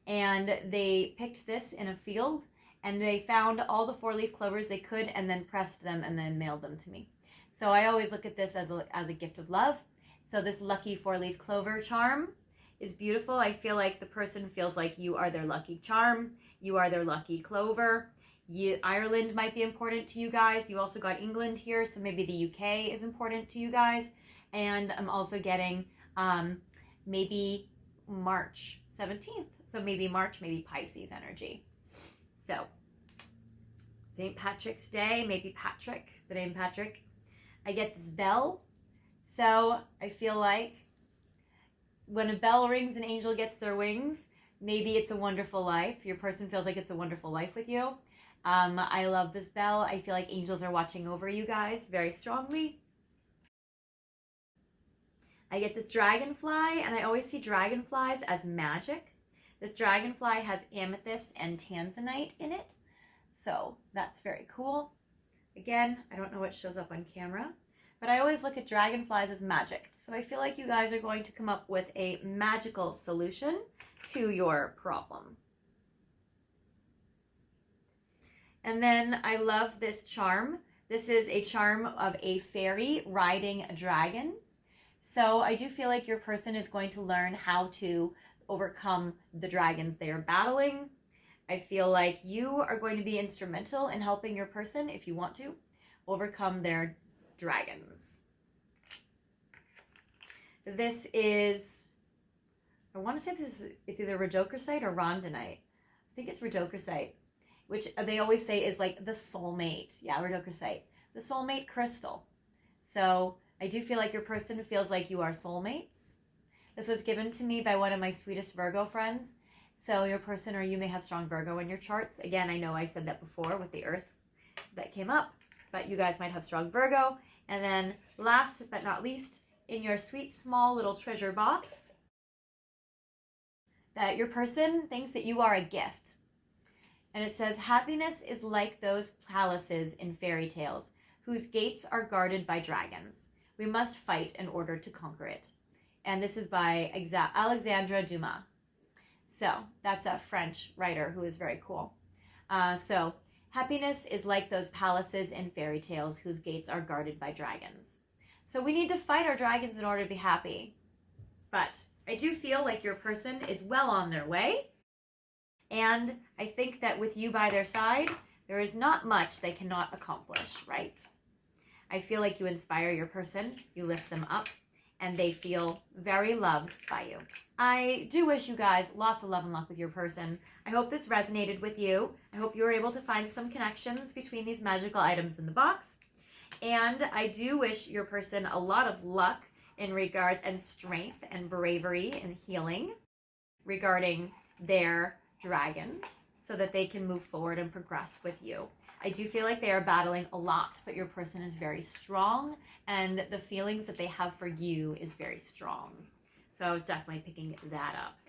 And they picked this in a field. And they found all the 4-leaf clovers they could and then pressed them and then mailed them to me. So I always look at this as a gift of love. So this lucky 4-leaf clover charm is beautiful. I feel like the person feels like you are their lucky charm. You are their lucky clover. Ireland might be important to you guys. You also got England here, so maybe the UK is important to you guys. And I'm also getting maybe March 17th. So maybe March, maybe Pisces energy. So St. Patrick's Day, maybe Patrick, the name Patrick. I get this bell. So I feel like when a bell rings, an angel gets their wings. Maybe it's a wonderful life. Your person feels like it's a wonderful life with you. I love this bell. I feel like angels are watching over you guys very strongly. I get this dragonfly, and I always see dragonflies as magic. This dragonfly has amethyst and tanzanite in it. So that's very cool. Again, I don't know what shows up on camera, but I always look at dragonflies as magic. So I feel like you guys are going to come up with a magical solution to your problem. And then I love this charm. This is a charm of a fairy riding a dragon. So I do feel like your person is going to learn how to overcome the dragons they are battling. I feel like you are going to be instrumental in helping your person, if you want to, overcome their dragons. This is, I want to say it's either rhodochrosite or rhodonite. I think it's rhodochrosite, which they always say is like the soulmate. Yeah, rhodochrosite. The soulmate crystal. So I do feel like your person feels like you are soulmates. This was given to me by one of my sweetest Virgo friends. So your person or you may have strong Virgo in your charts. Again, I know I said that before with the earth that came up, but you guys might have strong Virgo. And then last but not least, in your sweet small little treasure box, that your person thinks that you are a gift. And it says, happiness is like those palaces in fairy tales, whose gates are guarded by dragons. We must fight in order to conquer it. And this is by Alexandre Dumas. So that's a French writer who is very cool. So happiness is like those palaces in fairy tales whose gates are guarded by dragons. So we need to fight our dragons in order to be happy. But I do feel like your person is well on their way. And I think that with you by their side, there is not much they cannot accomplish, right? I feel like you inspire your person, you lift them up, and they feel very loved by you. I do wish you guys lots of love and luck with your person. I hope this resonated with you. I hope you were able to find some connections between these magical items in the box. And I do wish your person a lot of luck in regards and strength and bravery and healing regarding their dragons so that they can move forward and progress with you. I do feel like they are battling a lot, but your person is very strong and the feelings that they have for you is very strong. So I was definitely picking that up.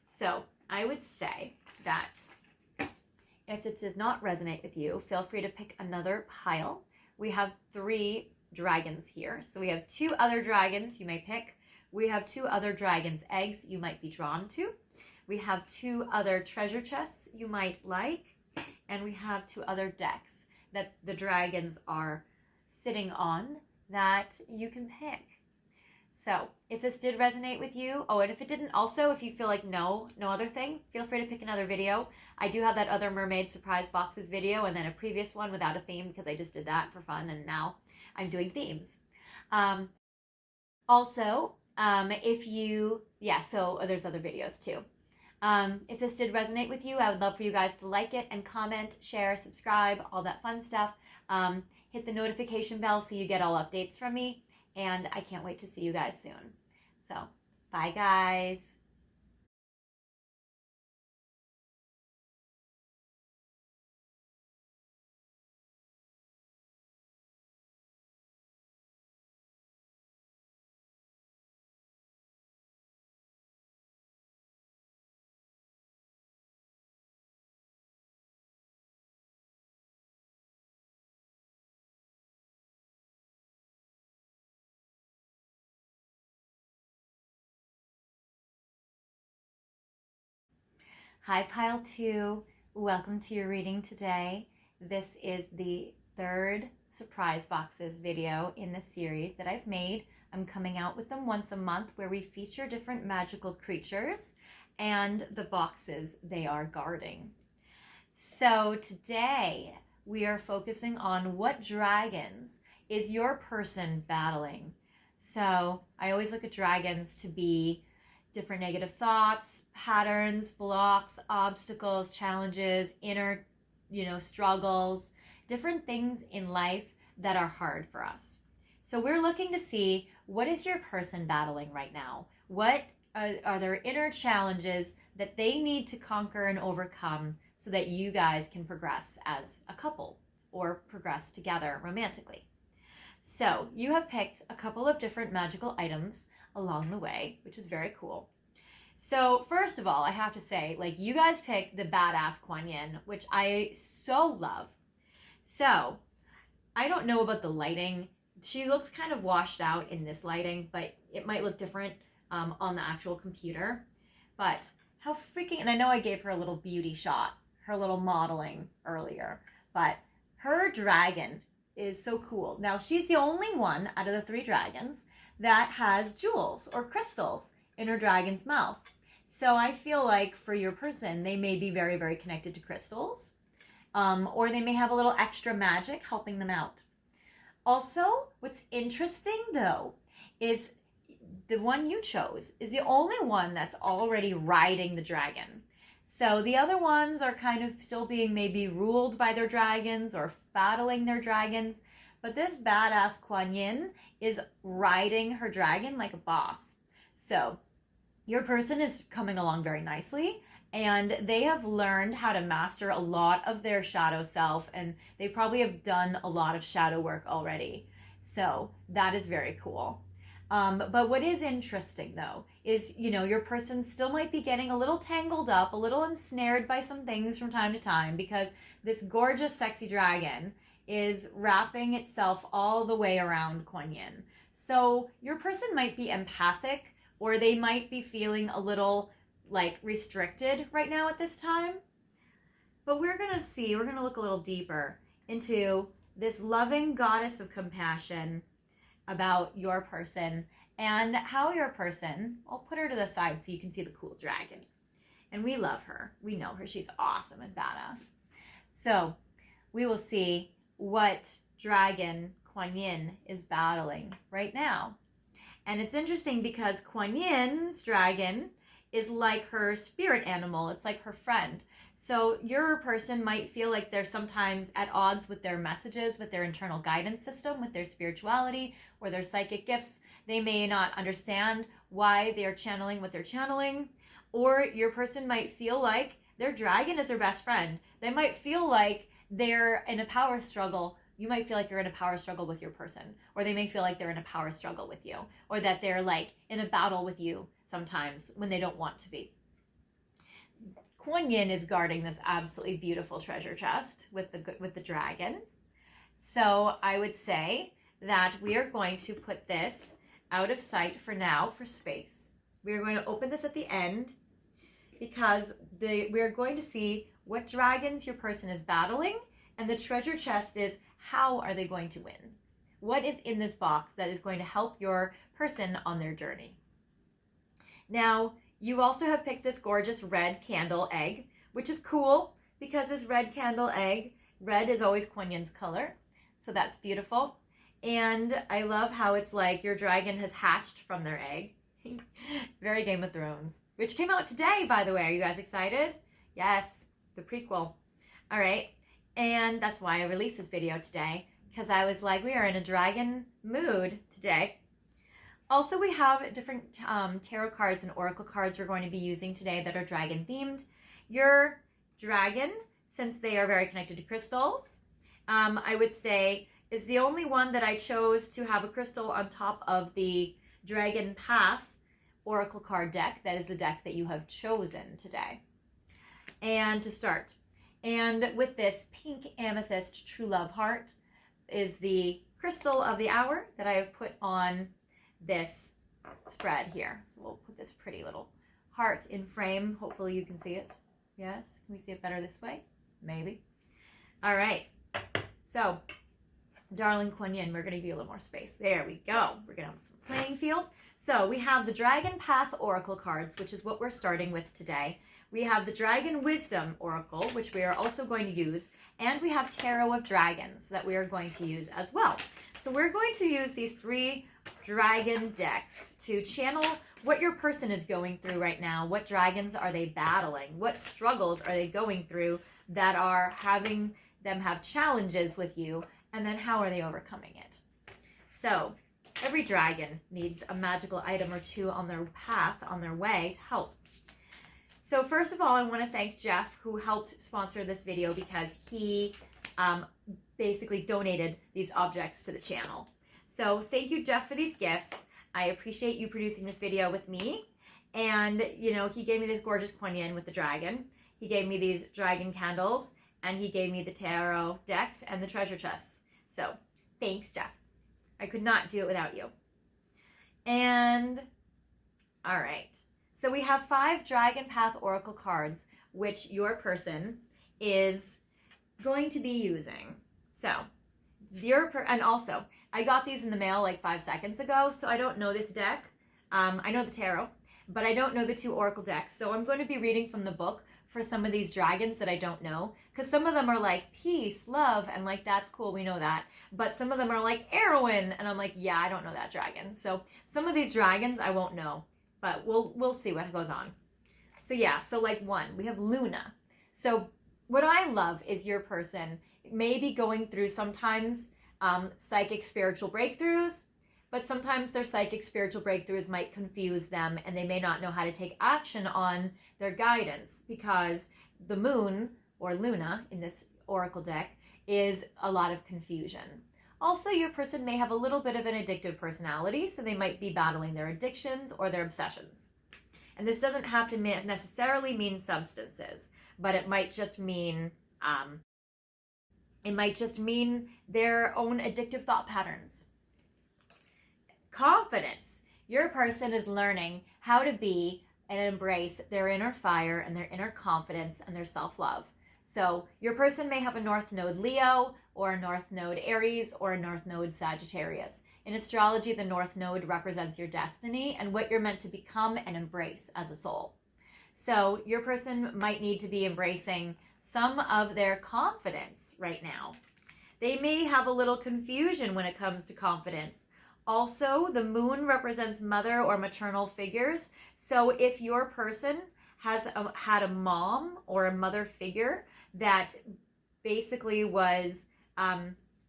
So I would say that if it does not resonate with you, feel free to pick another pile. We have 3 dragons here. So we have 2 other dragons you may pick. We have 2 other dragons' eggs you might be drawn to. We have 2 other treasure chests you might like. And we have 2 other decks that the dragons are sitting on that you can pick. So if this did resonate with you, oh, and if it didn't also, if you feel like no other thing, feel free to pick another video. I do have that other mermaid surprise boxes video and then a previous one without a theme because I just did that for fun and now I'm doing themes. Also, if you, so there's other videos too. If this did resonate with you, I would love for you guys to like it and comment, share, subscribe, all that fun stuff. Hit the notification bell so you get all updates from me. And I can't wait to see you guys soon. So, bye guys. Hi Pile 2, welcome to your reading today. This is the 3rd surprise boxes video in the series that I've made. I'm coming out with them once a month where we feature different magical creatures and the boxes they are guarding. So today we are focusing on what dragons is your person battling. So I always look at dragons to be different negative thoughts, patterns, blocks, obstacles, challenges, inner, struggles, different things in life that are hard for us. So we're looking to see, what is your person battling right now? What are their inner challenges that they need to conquer and overcome so that you guys can progress as a couple or progress together romantically? So you have picked a couple of different magical items along the way, which is very cool. So first of all, I have to say, you guys picked the badass Quan, which I so love. So I don't know about the lighting. She looks kind of washed out in this lighting, but it might look different on the actual computer. But how freaking, and I know I gave her a little beauty shot, her little modeling earlier, but her dragon is so cool. Now, she's the only one out of the 3 dragons that has jewels or crystals in her dragon's mouth. So I feel like for your person, they may be very, very connected to crystals, or they may have a little extra magic helping them out. Also, what's interesting though is the one you chose is the only one that's already riding the dragon. So the other ones are kind of still being maybe ruled by their dragons or battling their dragons. But this badass Quan is riding her dragon like a boss. So your person is coming along very nicely, and they have learned how to master a lot of their shadow self, and they probably have done a lot of shadow work already. So that is very cool. But what is interesting though is, your person still might be getting a little tangled up, a little ensnared by some things from time to time, because this gorgeous, sexy dragon is wrapping itself all the way around Quan. So your person might be empathic, or they might be feeling a little restricted right now at this time. But we're going to look a little deeper into this loving goddess of compassion about your person and how your person, I'll put her to the side so you can see the cool dragon. And we love her. We know her. She's awesome and badass. So we will see what dragon Quan is battling right now. And it's interesting because Quan dragon is like her spirit animal. It's like her friend. So your person might feel like they're sometimes at odds with their messages, with their internal guidance system, with their spirituality or their psychic gifts. They may not understand why they're channeling what they're channeling. Or your person might feel like their dragon is their best friend. They might feel like they're in a power struggle. You might feel like you're in a power struggle with your person. Or they may feel like they're in a power struggle with you. Or that they're in a battle with you sometimes when they don't want to be. Quan is guarding this absolutely beautiful treasure chest with the dragon. So I would say that we are going to put this out of sight for now for space. We are going to open this at the end because we are going to see what dragons your person is battling, and the treasure chest is how are they going to win? What is in this box that is going to help your person on their journey? Now, you also have picked this gorgeous red candle egg, which is cool because this red candle egg, red is always Quan color. So that's beautiful. And I love how it's like your dragon has hatched from their egg. Very Game of Thrones, which came out today, by the way. Are you guys excited? Yes, the prequel. All right. And that's why I released this video today, because I was like, we are in a dragon mood today. Also, we have different tarot cards and oracle cards we're going to be using today that are dragon themed. Your dragon, since they are very connected to crystals, I would say is the only one that I chose to have a crystal on top of the Dragon Path oracle card deck. That is the deck that you have chosen today. And to start, and with this pink amethyst true love heart is the crystal of the hour that I have put on this spread here. So we'll put this pretty little heart in frame. Hopefully you can see it. Yes, can we see it better this way? Maybe. All right. So Darling Quan, we're going to give you a little more space. There we go. We're going to have some playing field. So we have the Dragon Path Oracle cards, which is what we're starting with today. We have the Dragon Wisdom Oracle, which we are also going to use. And we have Tarot of Dragons that we are going to use as well. So we're going to use these 3 dragon decks to channel what your person is going through right now. What dragons are they battling? What struggles are they going through that are having them have challenges with you? And then how are they overcoming it? So every dragon needs a magical item or 2 on their path, on their way to help. So first of all, I want to thank Jeff, who helped sponsor this video because he basically donated these objects to the channel. So thank you, Jeff, for these gifts. I appreciate you producing this video with me. And, you know, he gave me this gorgeous Quan with the dragon. He gave me these dragon candles. And he gave me the tarot decks and the treasure chests. So, thanks, Jeff. I could not do it without you. And, all right. So we have 5 Dragon Path Oracle cards, which your person is going to be using. So, and also, I got these in the mail like 5 seconds ago, so I don't know this deck. I know the tarot, but I don't know the 2 Oracle decks. So I'm going to be reading from the book for some of these dragons that I don't know, because some of them are like peace, love, and like that's cool, we know that. But some of them are like heroine, and I'm like, yeah, I don't know that dragon. So some of these dragons I won't know, but we'll see what goes on. So yeah, so like 1, we have Luna. So what I love is your person may be going through sometimes psychic spiritual breakthroughs, but sometimes their psychic spiritual breakthroughs might confuse them and they may not know how to take action on their guidance because the moon, or Luna in this oracle deck, is a lot of confusion. Also, your person may have a little bit of an addictive personality, so they might be battling their addictions or their obsessions. And this doesn't have to necessarily mean substances, but it might just mean their own addictive thought patterns. Confidence. Your person is learning how to be and embrace their inner fire and their inner confidence and their self-love. So your person may have a North Node Leo or a North Node Aries or a North Node Sagittarius. In astrology, the North Node represents your destiny and what you're meant to become and embrace as a soul. So your person might need to be embracing some of their confidence right now. They may have a little confusion when it comes to confidence. Also, the moon represents mother or maternal figures. So if your person has had a mom or a mother figure that basically was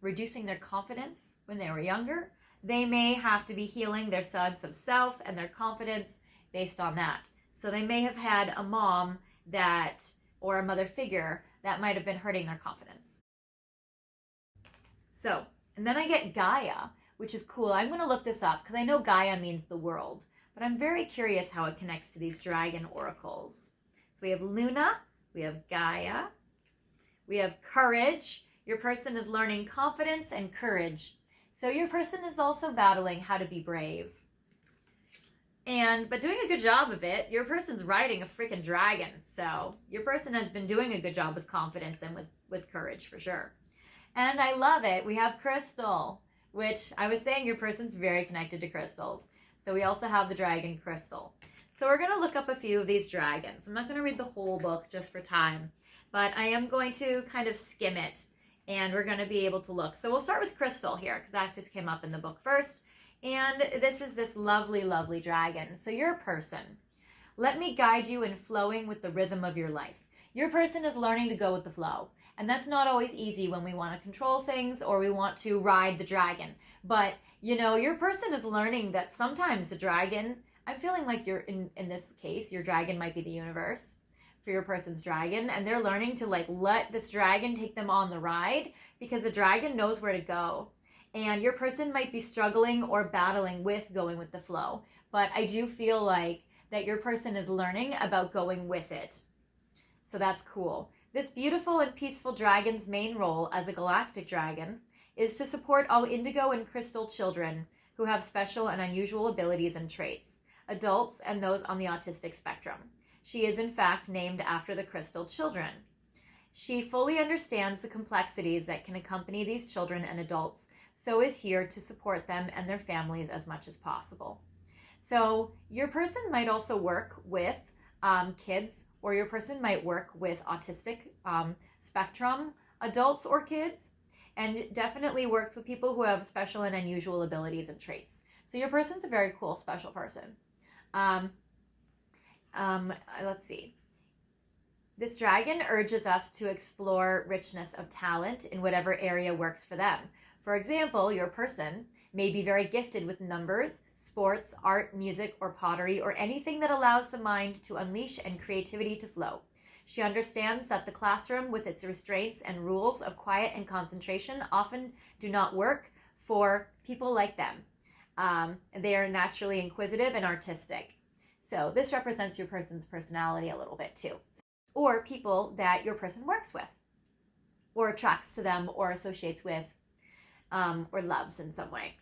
reducing their confidence when they were younger, they may have to be healing their sense of self and their confidence based on that. So they may have had a mom or a mother figure that might have been hurting their confidence. So, and then I get Gaia, which is cool. I'm going to look this up because I know Gaia means the world, but I'm very curious how it connects to these dragon oracles. So we have Luna, we have Gaia, we have courage. Your person is learning confidence and courage. So your person is also battling how to be brave. But doing a good job of it. Your person's riding a freaking dragon. So your person has been doing a good job with confidence and with courage for sure. And I love it. We have crystal, which I was saying your person's very connected to crystals. So we also have the dragon crystal. So we're going to look up a few of these dragons. I'm not going to read the whole book just for time, but I am going to kind of skim it and we're going to be able to look. So we'll start with crystal here because that just came up in the book first. And this is this lovely, lovely dragon. So your person, let me guide you in flowing with the rhythm of your life. Your person is learning to go with the flow. And that's not always easy when we want to control things or we want to ride the dragon. But, you know, your person is learning that sometimes the dragon, I'm feeling like you're, in this case, your dragon might be the universe for your person's dragon. And they're learning to like let this dragon take them on the ride because the dragon knows where to go. And your person might be struggling or battling with going with the flow. But I do feel like that your person is learning about going with it. So that's cool. This beautiful and peaceful dragon's main role as a galactic dragon is to support all indigo and crystal children who have special and unusual abilities and traits, adults and those on the autistic spectrum. She is in fact named after the crystal children. She fully understands the complexities that can accompany these children and adults, so is here to support them and their families as much as possible. So your person might also work with kids, or your person might work with autistic spectrum adults or kids, and definitely works with people who have special and unusual abilities and traits. So your person's a very cool, special person. Let's see. This dragon urges us to explore richness of talent in whatever area works for them. For example, your person may be very gifted with numbers, sports, art, music, or pottery, or anything that allows the mind to unleash and creativity to flow. She understands that the classroom, with its restraints and rules of quiet and concentration, often do not work for people like them. They are naturally inquisitive and artistic. So this represents your person's personality a little bit too. Or people that your person works with, or attracts to them, or associates with, or loves in some way.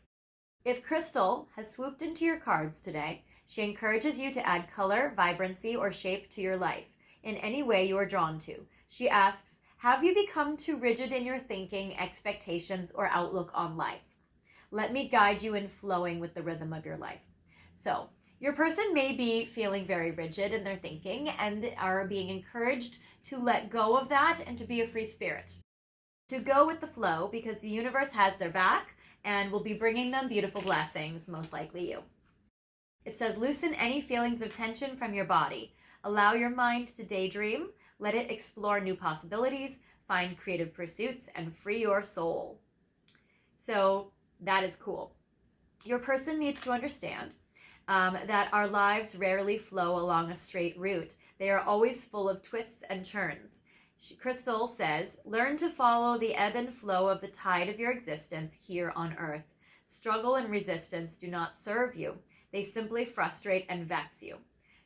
If Crystal has swooped into your cards today, she encourages you to add color, vibrancy, or shape to your life in any way you are drawn to. She asks, have you become too rigid in your thinking, expectations, or outlook on life? Let me guide you in flowing with the rhythm of your life. So your person may be feeling very rigid in their thinking and are being encouraged to let go of that and to be a free spirit, to go with the flow, because the universe has their back and will be bringing them beautiful blessings, most likely you. It says, loosen any feelings of tension from your body. Allow your mind to daydream. Let it explore new possibilities, find creative pursuits, and free your soul. So that is cool. Your person needs to understand that our lives rarely flow along a straight route. They are always full of twists and turns. Crystal says, learn to follow the ebb and flow of the tide of your existence here on earth. Struggle and resistance do not serve you. They simply frustrate and vex you.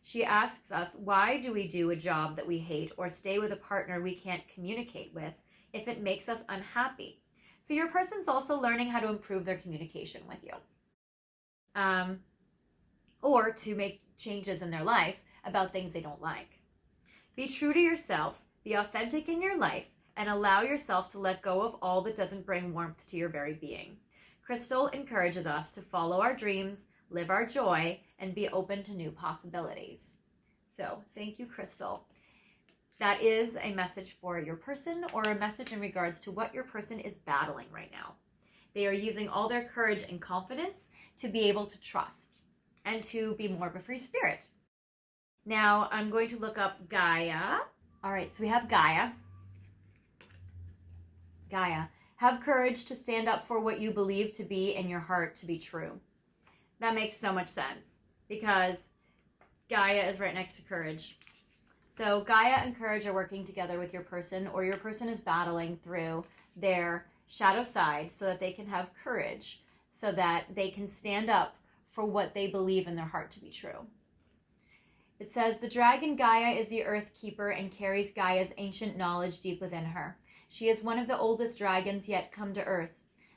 She asks us, why do we do a job that we hate or stay with a partner we can't communicate with if it makes us unhappy? So your person's also learning how to improve their communication with you. Or to make changes in their life about things they don't like. Be true to yourself, be authentic in your life, and allow yourself to let go of all that doesn't bring warmth to your very being. Crystal encourages us to follow our dreams, live our joy, and be open to new possibilities. So thank you, Crystal. That is a message for your person, or a message in regards to what your person is battling right now. They are using all their courage and confidence to be able to trust and to be more of a free spirit. Now I'm going to look up Gaia. All right, so we have Gaia. Gaia, have courage to stand up for what you believe to be in your heart to be true. That makes so much sense because Gaia is right next to courage. So Gaia and courage are working together with your person, or your person is battling through their shadow side so that they can have courage, so that they can stand up for what they believe in their heart to be true. It says, the dragon Gaia is the earth keeper and carries Gaia's ancient knowledge deep within her. She is one of the oldest dragons yet come to earth.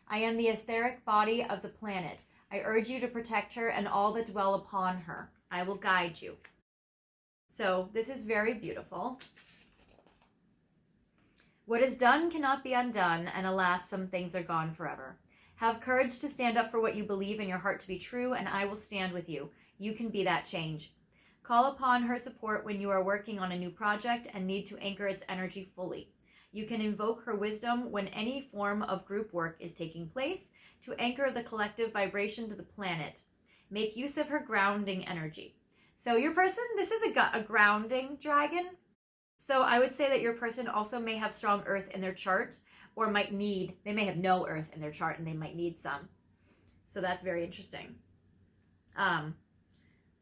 I am the etheric body of the planet. I urge you to protect her and all that dwell upon her. I will guide you. So this is very beautiful. What is done cannot be undone, and alas, some things are gone forever. Have courage to stand up for what you believe in your heart to be true, and I will stand with you. You can be that change. Call upon her support when you are working on a new project and need to anchor its energy fully. You can invoke her wisdom when any form of group work is taking place to anchor the collective vibration to the planet. Make use of her grounding energy. So your person, this is a grounding dragon. So I would say that your person also may have strong earth in their chart, or they may have no earth in their chart and they might need some. So that's very interesting.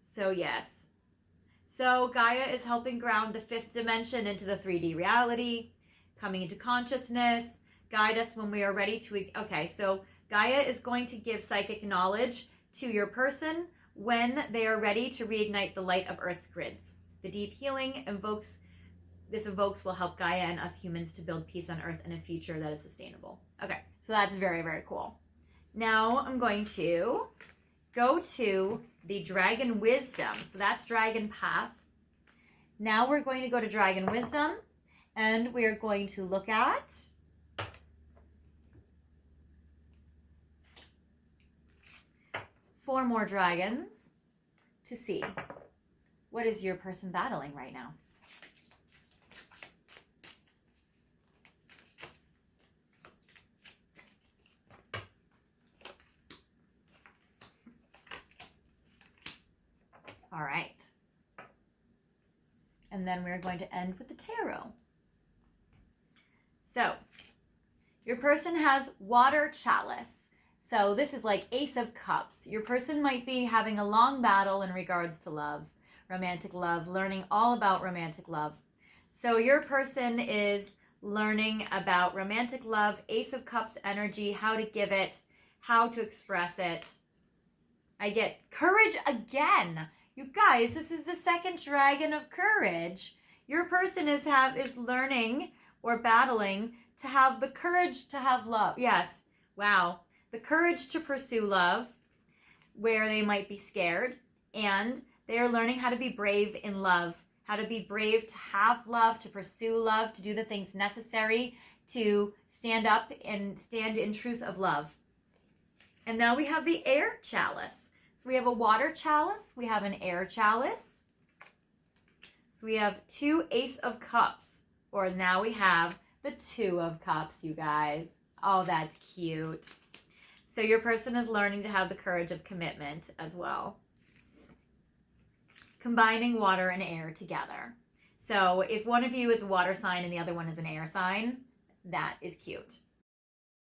So yes. So Gaia is helping ground the fifth dimension into the 3D reality, coming into consciousness, guide us when we are ready to... Okay, so Gaia is going to give psychic knowledge to your person when they are ready to reignite the light of Earth's grids. The deep healing evokes will help Gaia and us humans to build peace on Earth and a future that is sustainable. Okay, so that's very, very cool. Now I'm going to go to the Dragon Wisdom. So that's Dragon Path. Now we're going to go to Dragon Wisdom, And we are going to look at four more dragons to see what is your person battling right now. All right. And then we're going to end with the tarot. So, your person has water chalice. So this is like Ace of Cups. Your person might be having a long battle in regards to love, romantic love, learning all about romantic love. So your person is learning about romantic love, Ace of Cups energy, how to give it, how to express it. I get courage again. You guys, this is the second dragon of courage. Your person is learning or battling to have the courage to have love. Yes. Wow. The courage to pursue love where they might be scared, and they are learning how to be brave in love, how to be brave to have love, to pursue love, to do the things necessary to stand up and stand in truth of love. And now we have the air chalice. So we have a water chalice, we have an air chalice. So we have two Ace of Cups, or now we have the Two of Cups, you guys. Oh, that's cute. So your person is learning to have the courage of commitment as well. Combining water and air together. So if one of you is a water sign and the other one is an air sign, that is cute.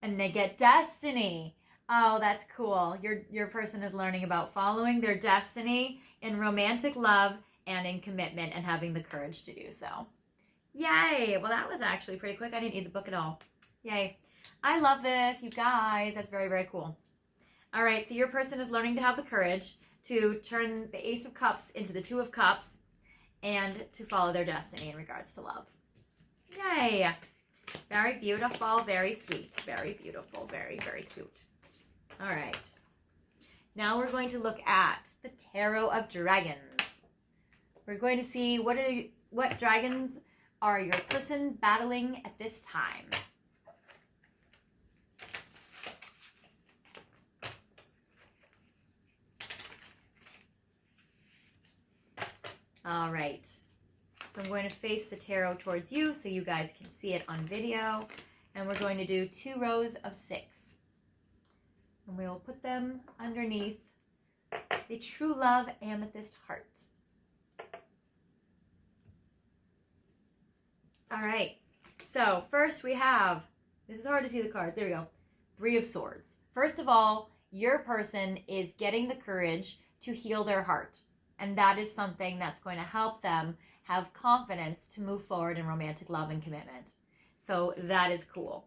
And they get destiny. Oh, that's cool. Your person is learning about following their destiny in romantic love and in commitment and having the courage to do so. Yay. Well, that was actually pretty quick. I didn't need the book at all. Yay. I love this, you guys. That's very, very cool. All right, so your person is learning to have the courage to turn the Ace of Cups into the Two of Cups and to follow their destiny in regards to love. Yay. Very beautiful, very sweet, very beautiful, very, very cute. All right. Now we're going to look at the Tarot of Dragons. We're going to see what dragons are your person battling at this time. All right, so I'm going to face the tarot towards you so you guys can see it on video. And we're going to do 2 rows of 6. And we will put them underneath the True Love Amethyst Heart. All right, so first we have, this is hard to see the cards, there we go, 3 of Swords. First of all, your person is getting the courage to heal their heart. And that is something that's going to help them have confidence to move forward in romantic love and commitment. So that is cool.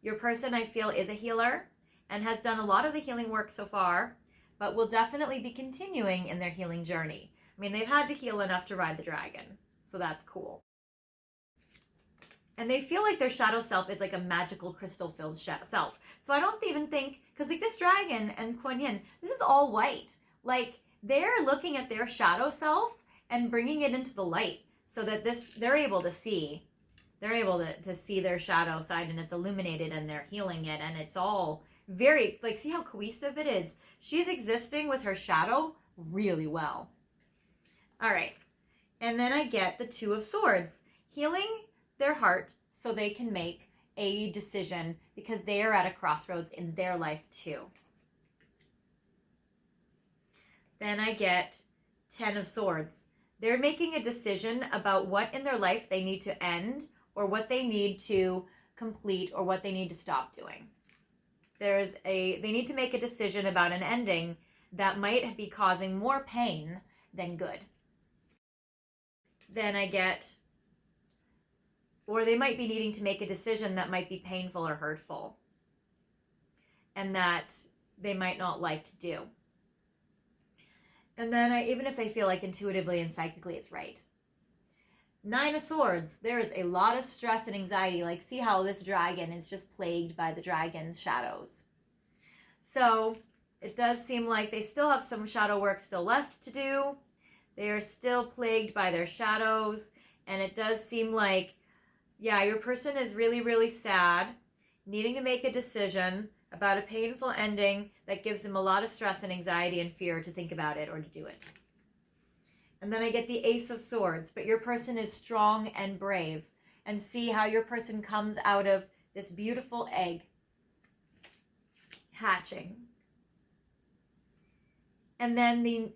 Your person, I feel, is a healer and has done a lot of the healing work so far, but will definitely be continuing in their healing journey. I mean, they've had to heal enough to ride the dragon, so that's cool. And they feel like their shadow self is like a magical crystal-filled self. So I don't even think, because like this dragon and Quan, this is all white. Like, they're looking at their shadow self and bringing it into the light so that they're able to see their shadow side, and it's illuminated and they're healing it, and it's all very, like, see how cohesive it is? She's existing with her shadow really well. All right. And then I get the 2 of Swords, healing their heart so they can make a decision because they are at a crossroads in their life too. Then I get 10 of Swords. They're making a decision about what in their life they need to end or what they need to complete or what they need to stop doing. They need to make a decision about an ending that might be causing more pain than good. Then I get, or they might be needing to make a decision that might be painful or hurtful and that they might not like to do. And then even if I feel like intuitively and psychically it's right. 9 of Swords. There is a lot of stress and anxiety. Like, see how this dragon is just plagued by the dragon's shadows. So it does seem like they still have some shadow work still left to do. They are still plagued by their shadows. And it does seem like Yeah, your person is really, really sad, needing to make a decision about a painful ending that gives them a lot of stress and anxiety and fear to think about it or to do it. And then I get the Ace of Swords, but your person is strong and brave. And see how your person comes out of this beautiful egg hatching. And then the,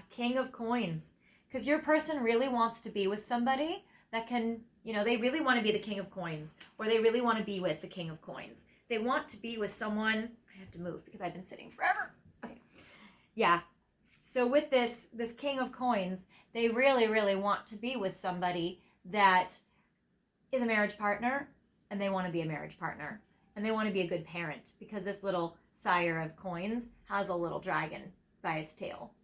King of Coins. Because your person really wants to be with somebody that can, they really want to be the King of Coins. Or they really want to be with the King of Coins. They want to be with someone. I have to move because I've been sitting forever. Okay. Yeah. So with this King of Coins, they really, really want to be with somebody that is a marriage partner, and they want to be a marriage partner. And they want to be a good parent because this little sire of coins has a little dragon by its tail.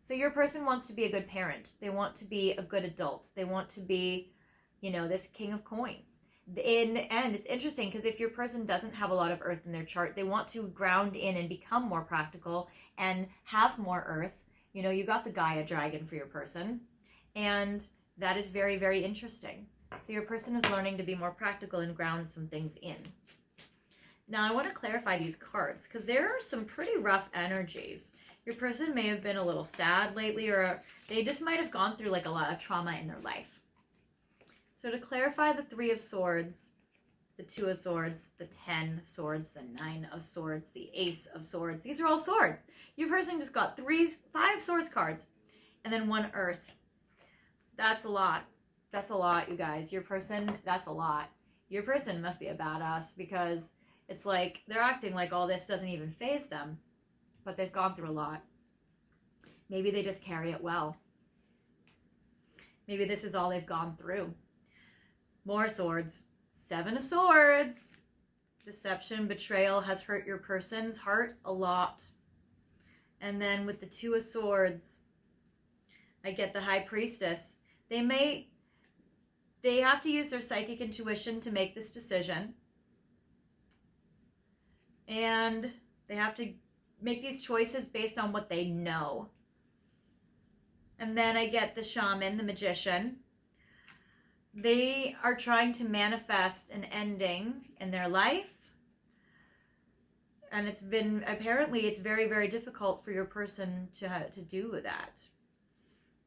So your person wants to be a good parent. They want to be a good adult. They want to be, this King of Coins. And it's interesting because if your person doesn't have a lot of earth in their chart, they want to ground in and become more practical and have more earth. You got the Gaia dragon for your person, and that is very, very interesting. So your person is learning to be more practical and ground some things in. Now I want to clarify these cards because there are some pretty rough energies. Your person may have been a little sad lately, or they just might have gone through like a lot of trauma in their life. So to clarify the Three of Swords, the Two of Swords, the 10 of Swords, the 9 of Swords, the Ace of Swords. These are all swords. Your person just got 5 Swords cards and then 1 Earth. That's a lot. That's a lot, you guys. Your person, that's a lot. Your person must be a badass because it's like they're acting like all this doesn't even faze them, but they've gone through a lot. Maybe they just carry it well. Maybe this is all they've gone through. More swords. 7 of Swords. Deception, betrayal has hurt your person's heart a lot. And then with the 2 of Swords, I get the High Priestess. They have to use their psychic intuition to make this decision. And they have to make these choices based on what they know. And then I get the Shaman, the Magician. They are trying to manifest an ending in their life. And it's very, very difficult for your person to do that.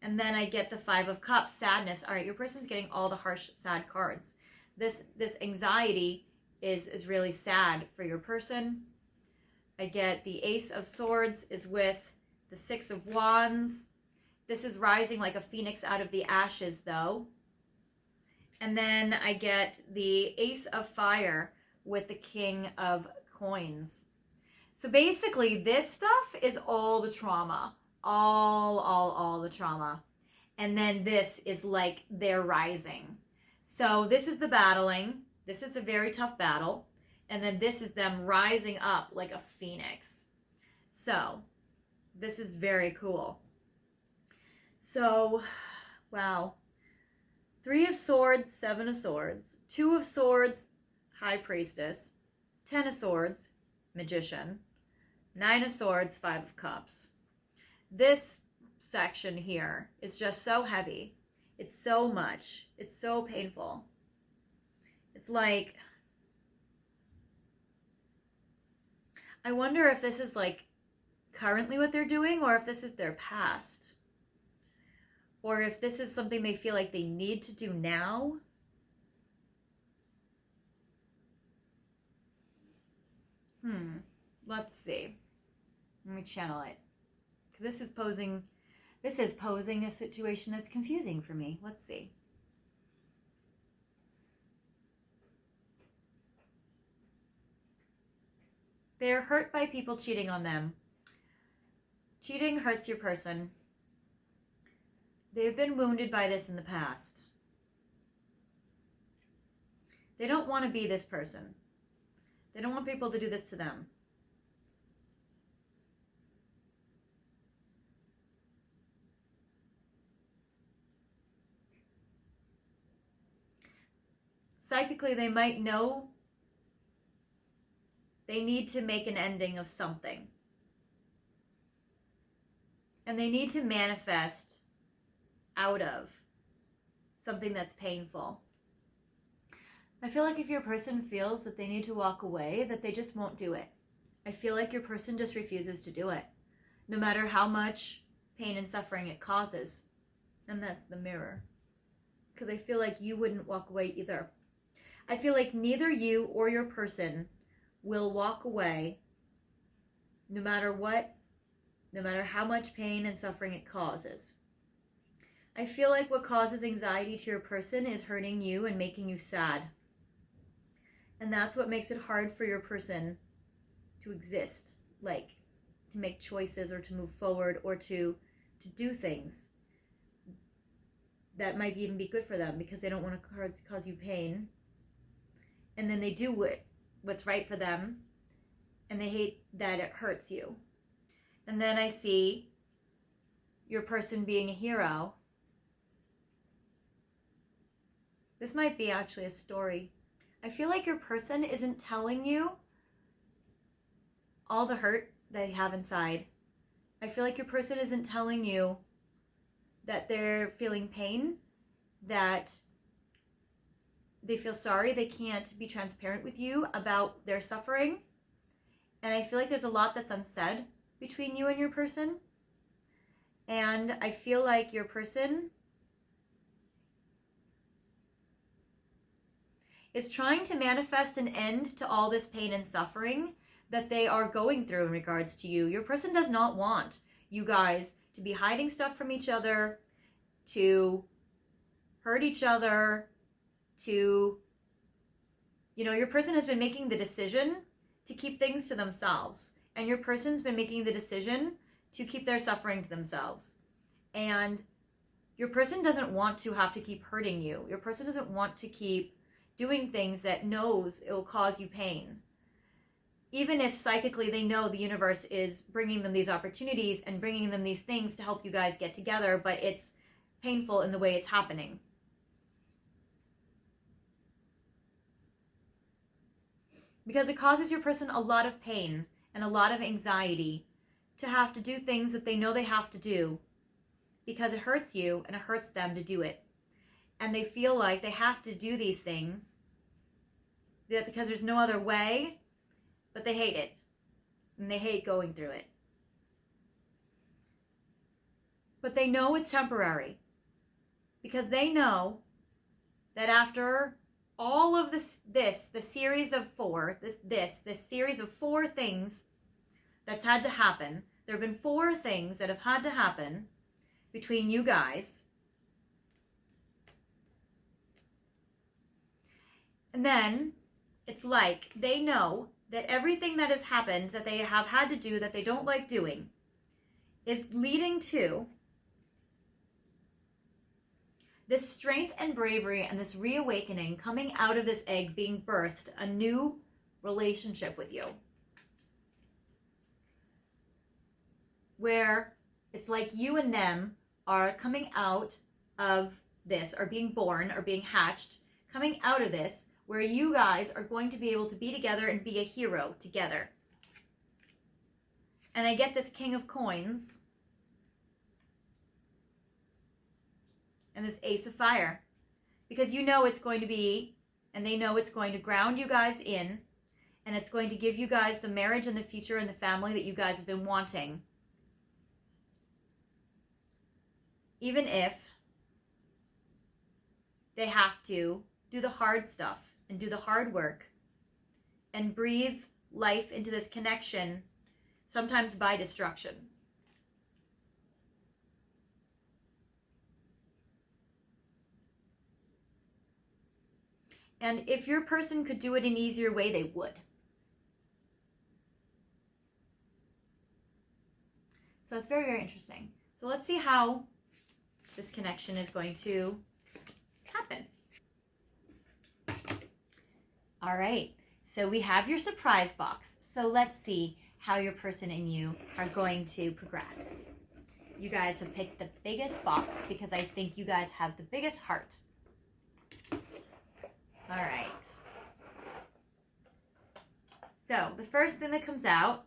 And then I get the 5 of Cups, sadness. All right, your person's getting all the harsh, sad cards. This anxiety is really sad for your person. I get the Ace of Swords is with the 6 of Wands. This is rising like a phoenix out of the ashes, though. And then I get the Ace of Fire with the King of Coins. So basically, this stuff is all the trauma. All the trauma. And then this is like their rising. So this is the battling. This is a very tough battle. And then this is them rising up like a phoenix. So this is very cool. So, wow. 3 of Swords, 7 of Swords. 2 of Swords, High Priestess. 10 of Swords, Magician. 9 of Swords, 5 of Cups. This section here is just so heavy. It's so much. It's so painful. It's like, I wonder if this is like currently what they're doing, or if this is their past. Or if this is something they feel like they need to do now. Let's see. Let me channel it. This is posing a situation that's confusing for me. Let's see. They're hurt by people cheating on them. Cheating hurts your person. They've been wounded by this in the past. They don't want to be this person. They don't want people to do this to them. Psychically, they might know they need to make an ending of something. And they need to manifest out of something that's painful. I feel like if your person feels that they need to walk away, that they just won't do it. I feel like your person just refuses to do it, no matter how much pain and suffering it causes. And that's the Mirror. Because I feel like you wouldn't walk away either. I feel like neither you or your person will walk away no matter what, no matter how much pain and suffering it causes. I feel like what causes anxiety to your person is hurting you and making you sad. And that's what makes it hard for your person to exist, like to make choices or to move forward or to do things that might even be good for them, because they don't want to cause you pain. And then they do what's right for them, and they hate that it hurts you. And then I see your person being a hero. This might be actually a story. I feel like your person isn't telling you all the hurt they have inside. I feel like your person isn't telling you that they're feeling pain, that they feel sorry, they can't be transparent with you about their suffering. And I feel like there's a lot that's unsaid between you and your person. And I feel like your person is trying to manifest an end to all this pain and suffering that they are going through in regards to you. Your person does not want you guys to be hiding stuff from each other, to hurt each other, to, your person has been making the decision to keep things to themselves. And your person's been making the decision to keep their suffering to themselves. And your person doesn't want to have to keep hurting you. Your person doesn't want to keep doing things that knows it will cause you pain. Even if psychically they know the universe is bringing them these opportunities and bringing them these things to help you guys get together, but it's painful in the way it's happening. Because it causes your person a lot of pain and a lot of anxiety to have to do things that they know they have to do, because it hurts you and it hurts them to do it. And they feel like they have to do these things because there's no other way, but they hate it. And they hate going through it. But they know it's temporary, because they know that after all of the series of four, this series of 4 things that's had to happen, there have been 4 things that have had to happen between you guys. And then it's like they know that everything that has happened, that they have had to do, that they don't like doing, is leading to this strength and bravery and this reawakening coming out of this egg being birthed, a new relationship with you. Where it's like you and them are coming out of this, are being born, or being hatched, coming out of this, where you guys are going to be able to be together and be a hero together. And I get this King of Coins and this Ace of Fire, because you know it's going to be, and they know it's going to ground you guys in, and it's going to give you guys the marriage and the future and the family that you guys have been wanting. Even if they have to do the hard stuff and do the hard work and breathe life into this connection, sometimes by destruction. And if your person could do it an easier way, they would. So it's very, very interesting. So let's see how this connection is going to happen. All right, so we have your surprise box. So let's see how your person and you are going to progress. You guys have picked the biggest box because I think you guys have the biggest heart. All right. So the first thing that comes out,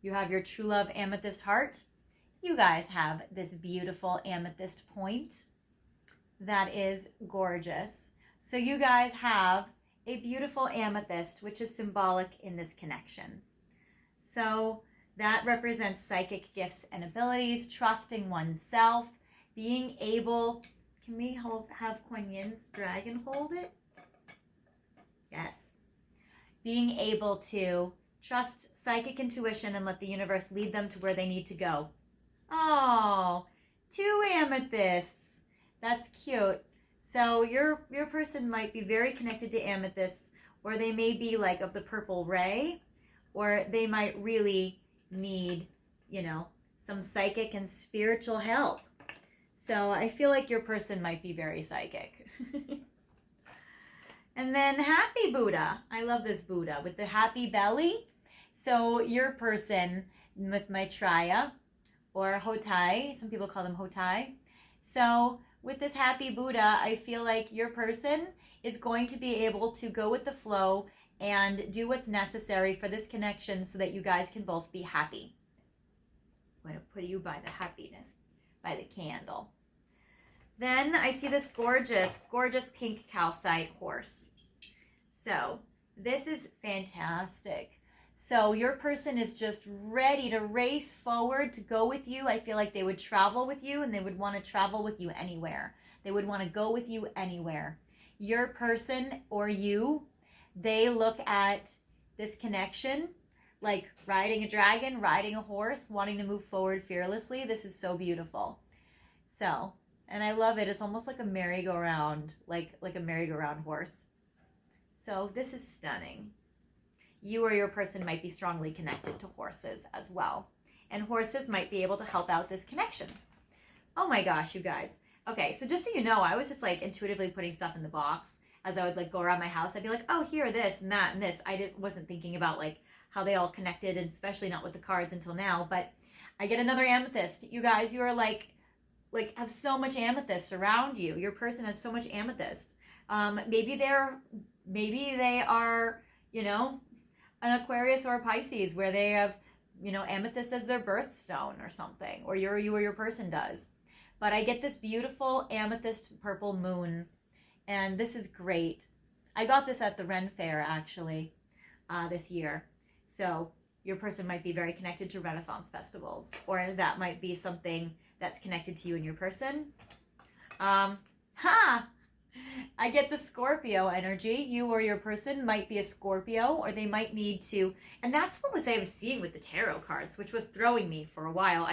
you have your true love amethyst heart. You guys have this beautiful amethyst point that is gorgeous. So you guys have a beautiful amethyst, which is symbolic in this connection. So that represents psychic gifts and abilities, trusting oneself, being able, can we have Quan Yin's dragon hold it? Yes. Being able to trust psychic intuition and let the universe lead them to where they need to go. Oh, 2 amethysts. That's cute. So your person might be very connected to amethysts, or they may be like of the purple ray, or they might really need, you know, some psychic and spiritual help. So I feel like your person might be very psychic. And then happy Buddha. I love this Buddha with the happy belly. So your person with Maitreya or Hotai, some people call them Hotai. So with this happy Buddha, I feel like your person is going to be able to go with the flow and do what's necessary for this connection so that you guys can both be happy. I'm going to put you by the happiness, by the candle. Then I see this gorgeous, gorgeous pink calcite horse. So this is fantastic. So your person is just ready to race forward to go with you. I feel like they would travel with you, and they would want to travel with you anywhere. They would want to go with you anywhere. Your person or you, they look at this connection like riding a dragon, riding a horse, wanting to move forward fearlessly. This is so beautiful. So, and I love it. It's almost like a merry-go-round, like a merry-go-round horse. So this is stunning. You or your person might be strongly connected to horses as well. And horses might be able to help out this connection. Oh my gosh, you guys. Okay, so just so you know, I was just like intuitively putting stuff in the box as I would like go around my house. I'd be like, oh, here, this and that and this. I wasn't thinking about like how they all connected, and especially not with the cards until now. But I get another amethyst. You guys, you are like have so much amethyst around you. Your person has so much amethyst. Maybe they are, you know, an Aquarius or a Pisces where they have, you know, amethyst as their birthstone or something, or you or your person does. But I get this beautiful amethyst purple moon, and this is great. I got this at the Ren Fair actually this year. So your person might be very connected to Renaissance festivals, or that might be something that's connected to you and your person. I get the Scorpio energy. You or your person might be a Scorpio, or they might need to, and that's what I was seeing with the tarot cards, which was throwing me for a while.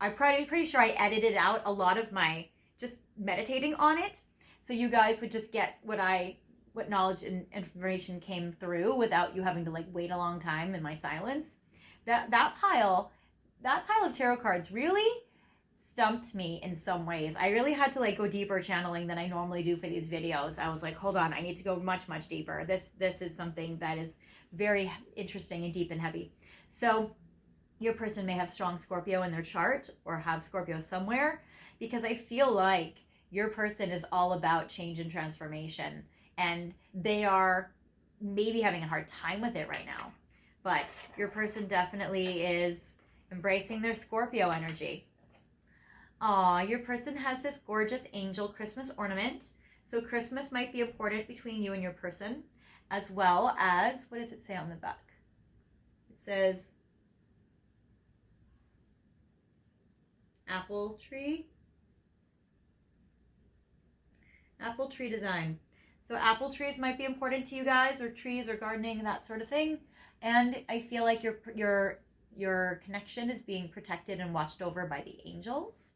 I'm pretty sure I edited out a lot of my just meditating on it, so you guys would just get what knowledge and information came through without you having to like wait a long time in my silence. That pile of tarot cards really stumped me in some ways. I really had to like go deeper channeling than I normally do for these videos. I was like, hold on, I need to go much deeper. This is something that is very interesting and deep and heavy. So your person may have strong Scorpio in their chart, or have Scorpio somewhere, because I feel like your person is all about change and transformation, and they are maybe having a hard time with it right now. But your person definitely is embracing their Scorpio energy. Aw, your person has this gorgeous angel Christmas ornament. So Christmas might be important between you and your person, as well as, what does it say on the back? It says apple tree design. So apple trees might be important to you guys, or trees or gardening, that sort of thing. And I feel like your connection is being protected and watched over by the angels.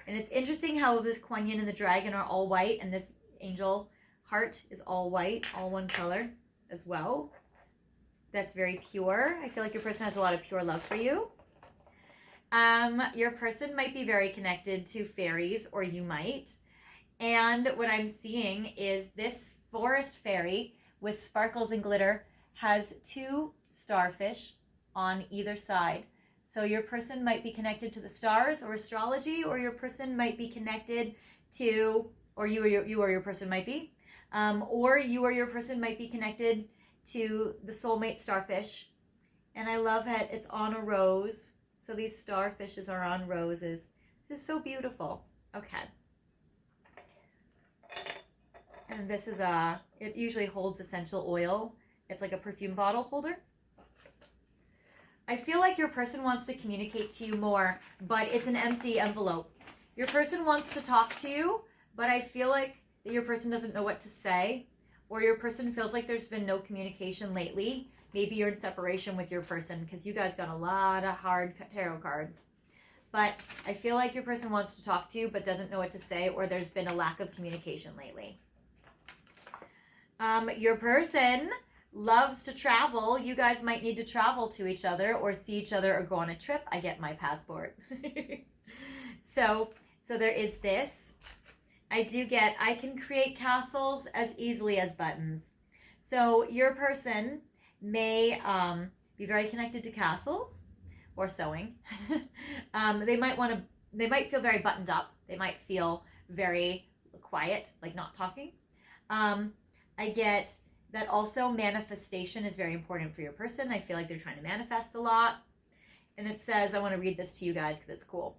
And it's interesting how this Quan Yin and the dragon are all white, and this angel heart is all white, all one color as well. That's very pure. I feel like your person has a lot of pure love for you. Your person might be very connected to fairies, or you might. And what I'm seeing is this forest fairy with sparkles and glitter has 2 starfish on either side. So your person might be connected to the stars or astrology, or your person might be connected to, or you or your person might be, or you or your person might be connected to the soulmate starfish. And I love it. It's on a rose. So these starfishes are on roses. This is so beautiful. Okay. And this is it usually holds essential oil. It's like a perfume bottle holder. I feel like your person wants to communicate to you more, but it's an empty envelope. Your person wants to talk to you, but I feel like that your person doesn't know what to say, or your person feels like there's been no communication lately. Maybe you're in separation with your person because you guys got a lot of hard tarot cards. But I feel like your person wants to talk to you but doesn't know what to say, or there's been a lack of communication lately. Your person loves to travel. You guys might need to travel to each other or see each other or go on a trip. I get my passport. So there is this. I can create castles as easily as buttons. So your person may be very connected to castles or sewing. They might feel very buttoned up. They might feel very quiet, like not talking. I get that also manifestation is very important for your person. I feel like they're trying to manifest a lot. And it says, I want to read this to you guys because it's cool.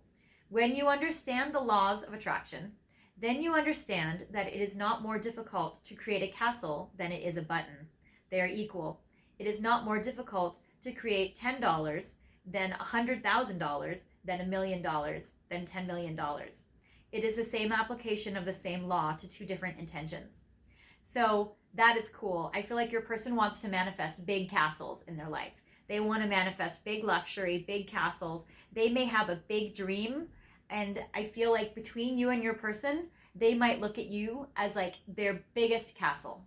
When you understand the laws of attraction, then you understand that it is not more difficult to create a castle than it is a button. They are equal. It is not more difficult to create $10 than $100,000 than $1 million than $10 million. It is the same application of the same law to two different intentions. So that is cool. I feel like your person wants to manifest big castles in their life. They want to manifest big luxury, big castles. They may have a big dream, and I feel like between you and your person, they might look at you as like their biggest castle.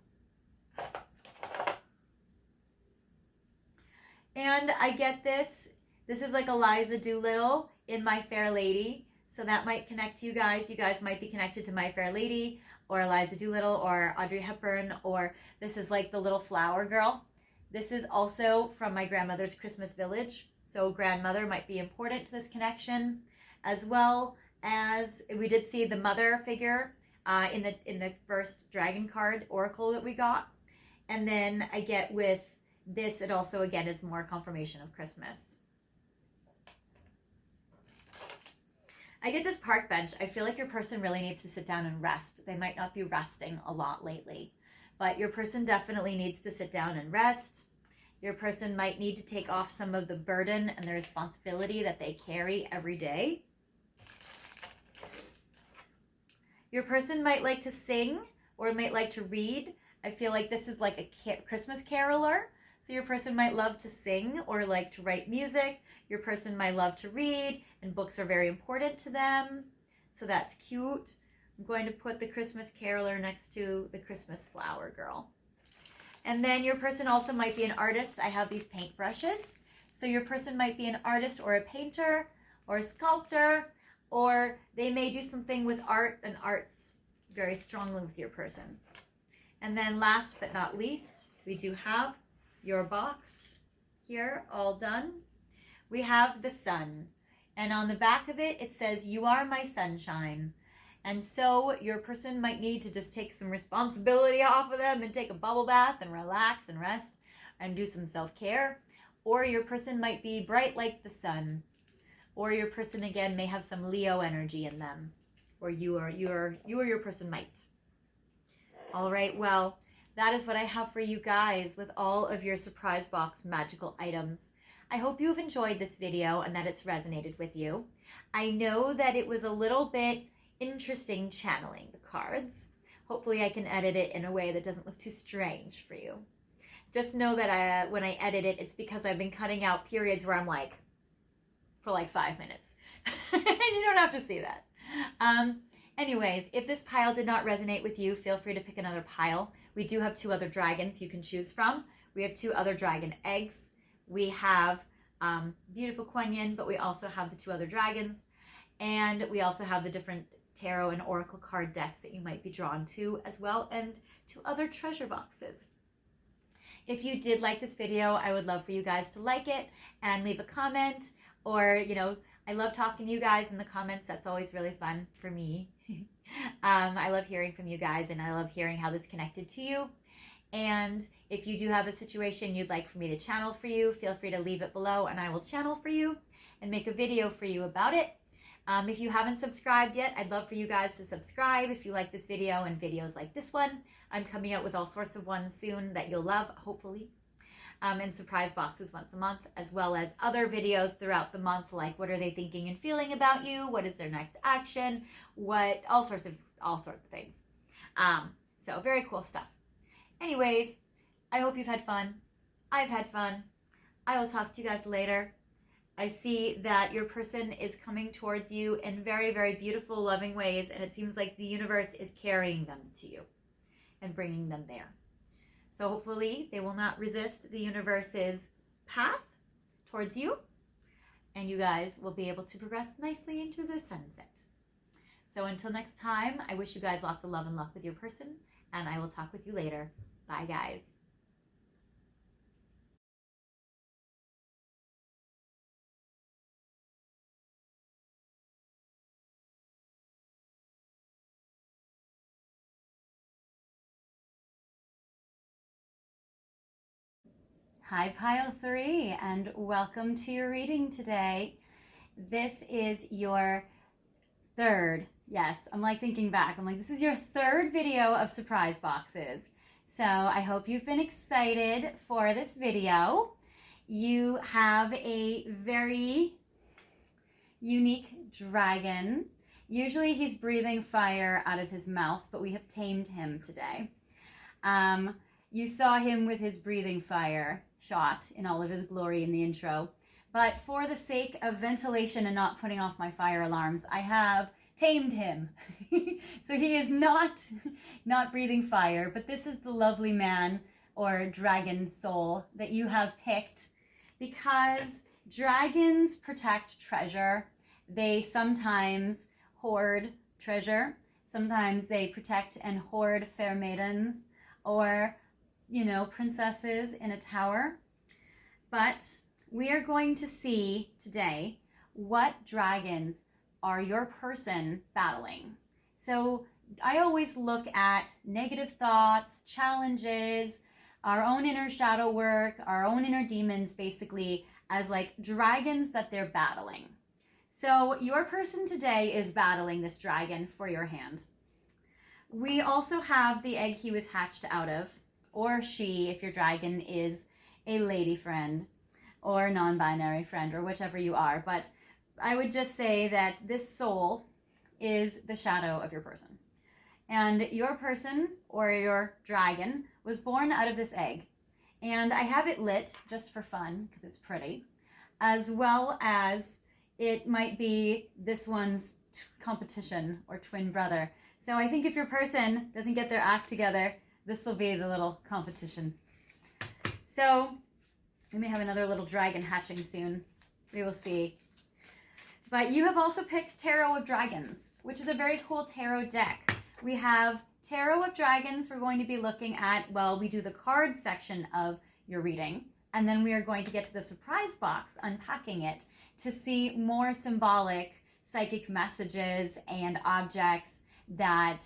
And I get this. This is like Eliza Doolittle in My Fair Lady. So that might connect to you guys. You guys might be connected to My Fair Lady or Eliza Doolittle or Audrey Hepburn, or this is like the little flower girl. This is also from my grandmother's Christmas Village. So grandmother might be important to this connection, as well as we did see the mother figure in the first dragon card oracle that we got. And then I get with this, it also again is more confirmation of Christmas. I get this park bench. I feel like your person really needs to sit down and rest. They might not be resting a lot lately, but your person definitely needs to sit down and rest. Your person might need to take off some of the burden and the responsibility that they carry every day. Your person might like to sing or might like to read. I feel like this is like a Christmas caroler. So your person might love to sing or like to write music. Your person might love to read, and books are very important to them. So that's cute. I'm going to put the Christmas caroler next to the Christmas flower girl. And then your person also might be an artist. I have these paint brushes. So your person might be an artist or a painter or a sculptor, or they may do something with art and arts very strongly with your person. And then last but not least, we do have your box here all done. We have the sun, and on the back of it, it says, "You are my sunshine." And so your person might need to just take some responsibility off of them and take a bubble bath and relax and rest and do some self-care. Or your person might be bright like the sun. Or your person again may have some Leo energy in them. Or you or your person might. All right, well, that is what I have for you guys with all of your surprise box magical items. I hope you've enjoyed this video and that it's resonated with you. I know that it was a little bit interesting channeling the cards. Hopefully I can edit it in a way that doesn't look too strange for you. Just know that when I edit it, it's because I've been cutting out periods where I'm like, for like 5 minutes. And you don't have to see that. Anyways, if this pile did not resonate with you, feel free to pick another pile. We do have 2 other dragons you can choose from. We have 2 other dragon eggs. We have beautiful Quan, but we also have the 2 other dragons. And we also have the different tarot and oracle card decks that you might be drawn to as well, and 2 other treasure boxes. If you did like this video, I would love for you guys to like it and leave a comment, or, I love talking to you guys in the comments. That's always really fun for me. I love hearing from you guys, and I love hearing how this connected to you. And if you do have a situation you'd like for me to channel for you, feel free to leave it below and I will channel for you and make a video for you about it. If you haven't subscribed yet, I'd love for you guys to subscribe if you like this video and videos like this one. I'm coming out with all sorts of ones soon that you'll love, hopefully. And surprise boxes once a month, as well as other videos throughout the month, like what are they thinking and feeling about you, what is their next action, what all sorts of things. So very cool stuff. Anyways, I hope you've had fun. I've had fun. I will talk to you guys later. I see that your person is coming towards you in very, very beautiful, loving ways, and it seems like the universe is carrying them to you and bringing them there. So hopefully they will not resist the universe's path towards you, and you guys will be able to progress nicely into the sunset. So until next time, I wish you guys lots of love and luck with your person, and I will talk with you later. Bye, guys. Hi, Pile 3, and welcome to your reading today. This is your third, yes, I'm like thinking back, this is your third video of surprise boxes. So I hope you've been excited for this video. You have a very unique dragon. Usually he's breathing fire out of his mouth, but we have tamed him today. You saw him with his breathing fire shot in all of his glory in the intro. But for the sake of ventilation and not putting off my fire alarms, I have tamed him. So he is not breathing fire, but this is the lovely man or dragon soul that you have picked because dragons protect treasure. They sometimes hoard treasure. Sometimes they protect and hoard fair maidens or princesses in a tower. But we are going to see today what dragons are your person battling. So I always look at negative thoughts, challenges, our own inner shadow work, our own inner demons, basically, as like dragons that they're battling. So your person today is battling this dragon for your hand. We also have the egg he was hatched out of, or she, if your dragon is a lady friend or non-binary friend or whichever you are. But I would just say that this soul is the shadow of your person. And your person or your dragon was born out of this egg. And I have it lit just for fun because it's pretty, as well as it might be this one's competition or twin brother. So I think if your person doesn't get their act together, this will be the little competition. So we may have another little dragon hatching soon. We will see. But you have also picked Tarot of Dragons, which is a very cool tarot deck. We have Tarot of Dragons we're going to be looking at while we do the card section of your reading. And then we are going to get to the surprise box, unpacking it, to see more symbolic psychic messages and objects that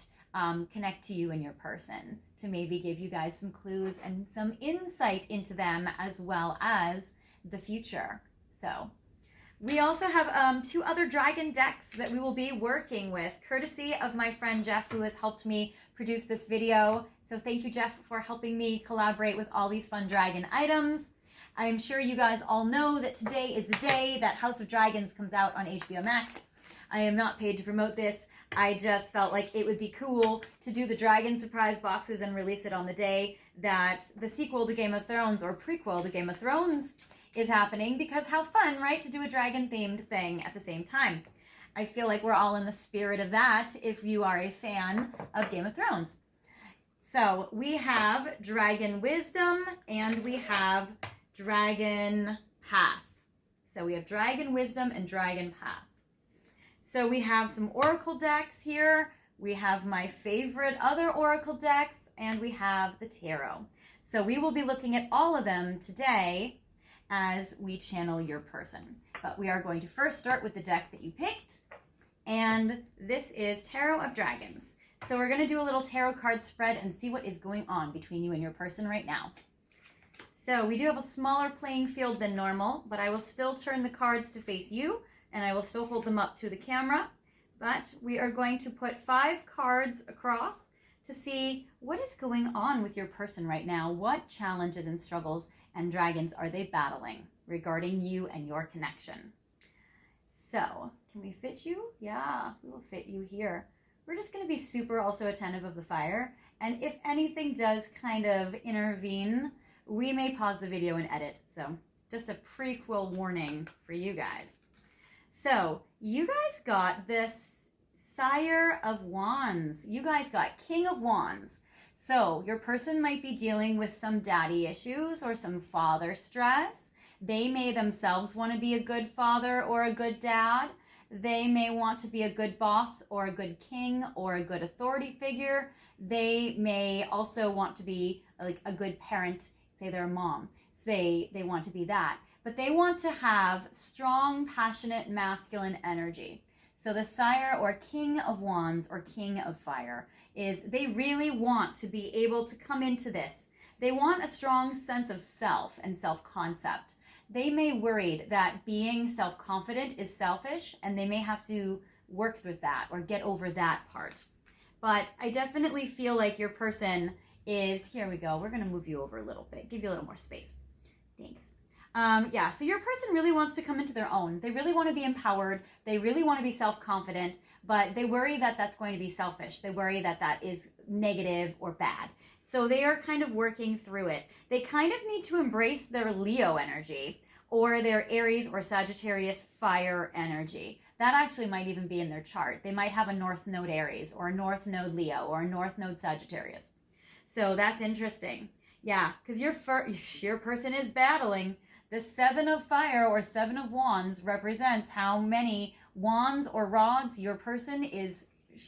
connect to you and your person, to maybe give you guys some clues and some insight into them as well as the future. So we also have two other dragon decks that we will be working with, courtesy of my friend Jeff, who has helped me produce this video. So thank you, Jeff, for helping me collaborate with all these fun dragon items. I'm sure you guys all know that today is the day that House of Dragons comes out on HBOMax. I am not paid to promote this. I just felt like it would be cool to do the dragon surprise boxes and release it on the day that the sequel to Game of Thrones or prequel to Game of Thrones is happening, because how fun, right, to do a dragon themed thing at the same time. I feel like we're all in the spirit of that if you are a fan of Game of Thrones. So we have Dragon Wisdom and we have Dragon Path. So we have Dragon Wisdom and Dragon Path. So we have some oracle decks here. We have my favorite other oracle decks, and we have the tarot. So we will be looking at all of them today as we channel your person. But we are going to first start with the deck that you picked, and this is Tarot of Dragons. So we're going to do a little tarot card spread and see what is going on between you and your person right now. So we do have a smaller playing field than normal, but I will still turn the cards to face you and I will still hold them up to the camera, but we are going to put 5 cards across to see what is going on with your person right now. What challenges and struggles and dragons are they battling regarding you and your connection? So, can we fit you? Yeah, we will fit you here. We're just going to be super also attentive of the fire. And if anything does kind of intervene, we may pause the video and edit. So, just a prequel warning for you guys. So, you guys got this Sire of Wands. You guys got King of Wands. So, your person might be dealing with some daddy issues or some father stress. They may themselves want to be a good father or a good dad. They may want to be a good boss or a good king or a good authority figure. They may also want to be like a good parent, say they're a mom. So they want to be that. But they want to have strong, passionate, masculine energy. So the Sire or King of Wands or King of Fire is they really want to be able to come into this. They want a strong sense of self and self-concept. They may worried that being self-confident is selfish, and they may have to work with that or get over that part. But I definitely feel like your person is, here we go, we're going to move you over a little bit, give you a little more space. Thanks. Yeah, so your person really wants to come into their own. They really want to be empowered. They really want to be self-confident, but they worry that that's going to be selfish. They worry that that is negative or bad. So they are kind of working through it. They kind of need to embrace their Leo energy or their Aries or Sagittarius fire energy. That actually might even be in their chart. They might have a North Node Aries or a North Node Leo or a North Node Sagittarius. So that's interesting. Yeah, because your person is battling. The 7 of Fire or 7 of Wands represents how many wands or rods your person is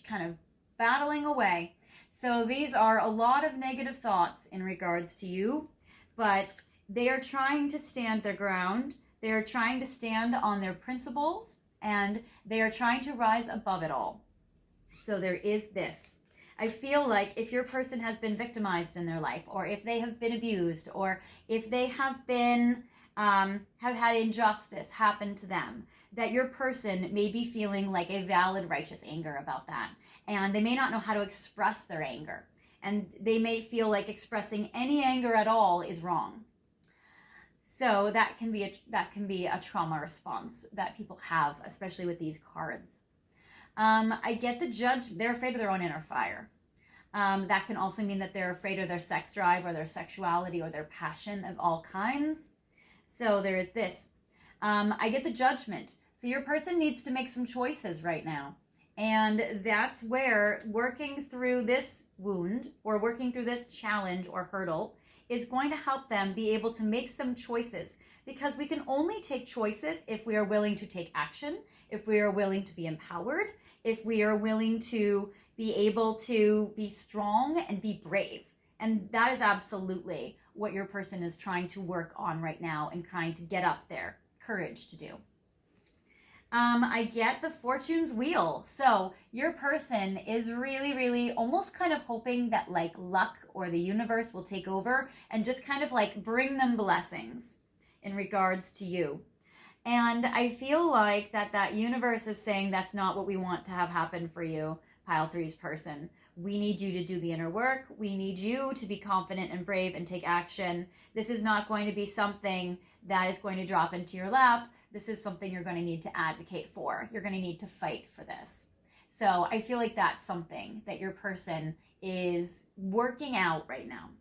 kind of battling away. So these are a lot of negative thoughts in regards to you, but they are trying to stand their ground. They are trying to stand on their principles, and they are trying to rise above it all. So there is this. I feel like if your person has been victimized in their life, or if they have been abused, or if they have been have had injustice happen to them, that your person may be feeling like a valid righteous anger about that. And they may not know how to express their anger. And they may feel like expressing any anger at all is wrong. So that can be a trauma response that people have, especially with these cards. I get the Judge. They're afraid of their own inner fire. That can also mean that they're afraid of their sex drive or their sexuality or their passion of all kinds. So there is this. I get the Judgment. So your person needs to make some choices right now. And that's where working through this wound or working through this challenge or hurdle is going to help them be able to make some choices, because we can only take choices if we are willing to take action, if we are willing to be empowered, if we are willing to be able to be strong and be brave. And that is absolutely what your person is trying to work on right now and trying to get up there, courage to do. I get the Fortune's Wheel. So your person is really, really almost kind of hoping that like luck or the universe will take over and just kind of like bring them blessings in regards to you. And I feel like that universe is saying that's not what we want to have happen for you, Pile 3's person. We need you to do the inner work. We need you to be confident and brave and take action. This is not going to be something that is going to drop into your lap. This is something you're going to need to advocate for. You're going to need to fight for this. So I feel like that's something that your person is working out right now.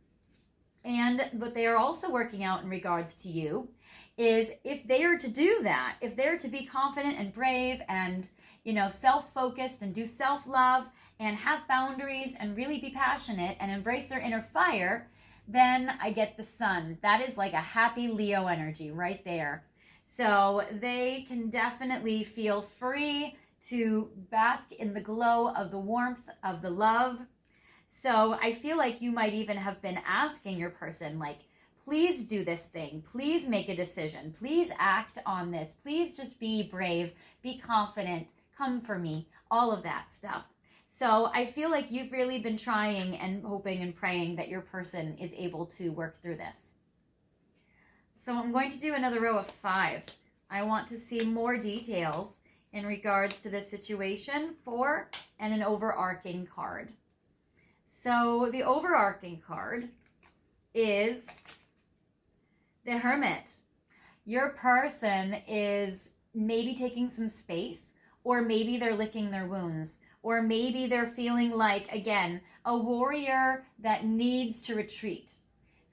And what they are also working out in regards to you is if they are to do that, if they're to be confident and brave and, self-focused and do self-love and have boundaries and really be passionate and embrace their inner fire, then I get the Sun. That is like a happy Leo energy right there. So they can definitely feel free to bask in the glow of the warmth of the love. So I feel like you might even have been asking your person, like, please do this thing. Please make a decision. Please act on this. Please just be brave, be confident, come for me, all of that stuff. So I feel like you've really been trying and hoping and praying that your person is able to work through this. So I'm going to do another row of 5. I want to see more details in regards to this situation and an overarching card. So the overarching card is the Hermit. Your person is maybe taking some space, or maybe they're licking their wounds, or maybe they're feeling like, again, a warrior that needs to retreat.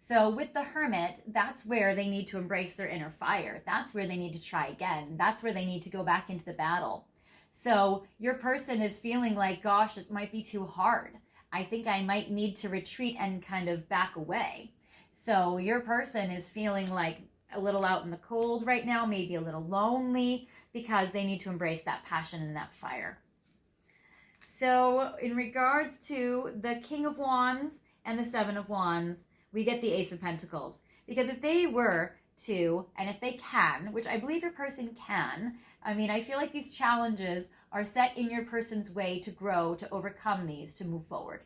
So with the Hermit, that's where they need to embrace their inner fire. That's where they need to try again. That's where they need to go back into the battle. So your person is feeling like, gosh, it might be too hard. I think I might need to retreat and kind of back away. So your person is feeling like a little out in the cold right now, maybe a little lonely, because they need to embrace that passion and that fire. So in regards to the King of Wands and the Seven of Wands, we get the Ace of Pentacles. Because if they were to, and if they can, which I believe your person can, I mean, I feel like these challenges are set in your person's way to grow, to overcome these, to move forward.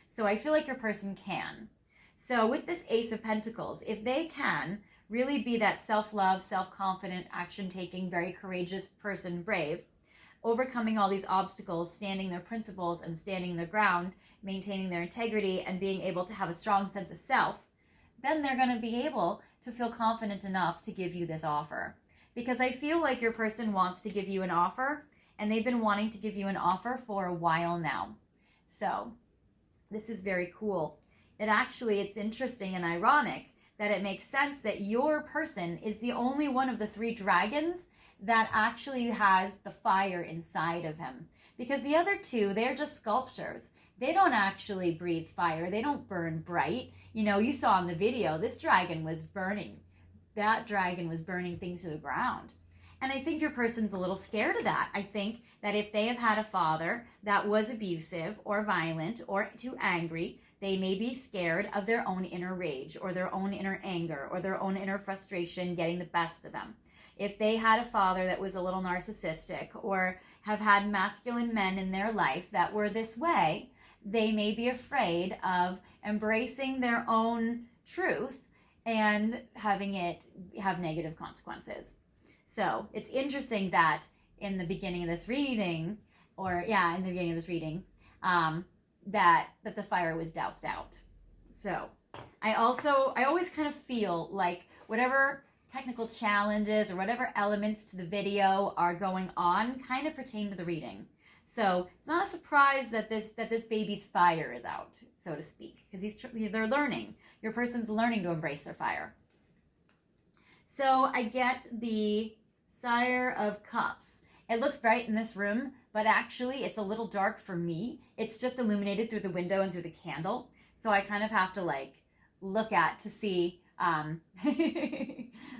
So I feel like your person can. So with this Ace of Pentacles, if they can really be that self-love, self-confident, action-taking, very courageous person, brave, overcoming all these obstacles, standing their principles and standing their ground, maintaining their integrity, and being able to have a strong sense of self, then they're going to be able to feel confident enough to give you this offer. Because I feel like your person wants to give you an offer, and they've been wanting to give you an offer for a while now. So this is very cool. It's interesting and ironic that it makes sense that your person is the only one of the three dragons that actually has the fire inside of him. Because the other two, they're just sculptures. They don't actually breathe fire. They don't burn bright. You know, you saw in the video, this dragon was burning. That dragon was burning things to the ground. And I think your person's a little scared of that. I think that if they have had a father that was abusive or violent or too angry, they may be scared of their own inner rage or their own inner anger or their own inner frustration getting the best of them. If they had a father that was a little narcissistic or have had masculine men in their life that were this way, they may be afraid of embracing their own truth and having it have negative consequences. So it's interesting that in the beginning of this reading, that the fire was doused out. So I always kind of feel like whatever technical challenges or whatever elements to the video are going on kind of pertain to the reading. So it's not a surprise that this baby's fire is out, so to speak, because they're learning. Your person's learning to embrace their fire. So I get the Sire of Cups. It looks bright in this room, but actually it's a little dark for me. It's just illuminated through the window and through the candle. So I kind of have to like look at to see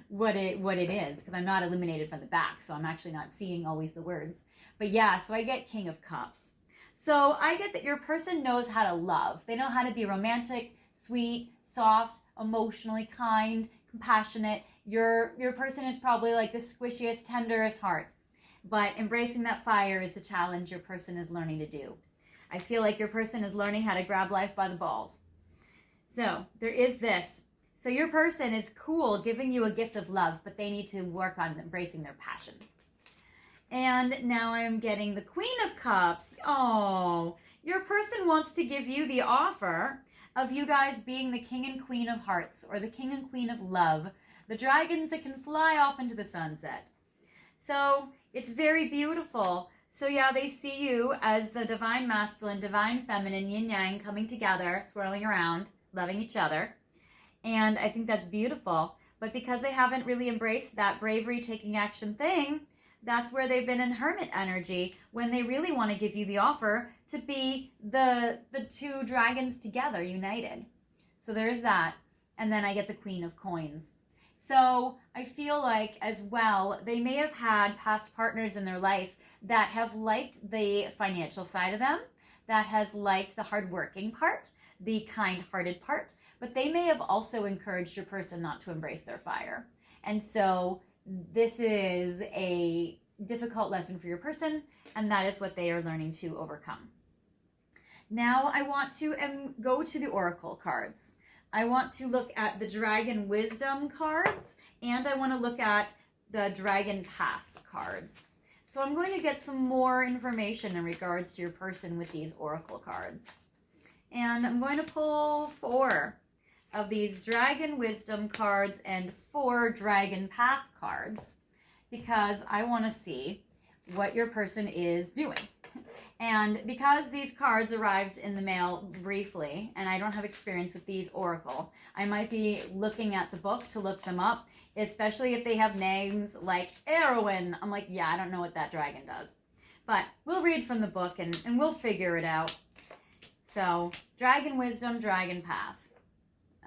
what it is, because I'm not illuminated from the back, so I'm actually not seeing always the words. But yeah, so I get King of Cups. So I get that your person knows how to love. They know how to be romantic, sweet, soft, emotionally kind, compassionate. Your person is probably like the squishiest, tenderest heart. But embracing that fire is a challenge your person is learning to do. I feel like your person is learning how to grab life by the balls. So there is this. So your person is cool giving you a gift of love, but they need to work on embracing their passion. And now I'm getting the Queen of Cups. Oh, your person wants to give you the offer of you guys being the King and Queen of Hearts, or the King and Queen of Love, the dragons that can fly off into the sunset. So it's very beautiful. So yeah, they see you as the divine masculine, divine feminine, yin yang coming together, swirling around, loving each other. And I think that's beautiful. But because they haven't really embraced that bravery, taking action thing, that's where they've been in hermit energy, when they really want to give you the offer to be the two dragons together, united. So there's that. And then I get the Queen of Coins. So I feel like as well, they may have had past partners in their life that have liked the financial side of them, that has liked the hardworking part, the kind-hearted part, but they may have also encouraged your person not to embrace their fire. And so this is a difficult lesson for your person, and that is what they are learning to overcome. Now I want to go to the Oracle cards. I want to look at the Dragon Wisdom cards, and I want to look at the Dragon Path cards. So I'm going to get some more information in regards to your person with these oracle cards. And I'm going to pull 4 of these Dragon Wisdom cards and 4 Dragon Path cards because I want to see what your person is doing. And because these cards arrived in the mail briefly, and I don't have experience with these oracle, I might be looking at the book to look them up, especially if they have names like Erwin. I'm like, yeah, I don't know what that dragon does. But we'll read from the book and we'll figure it out. So, Dragon Wisdom, Dragon Path.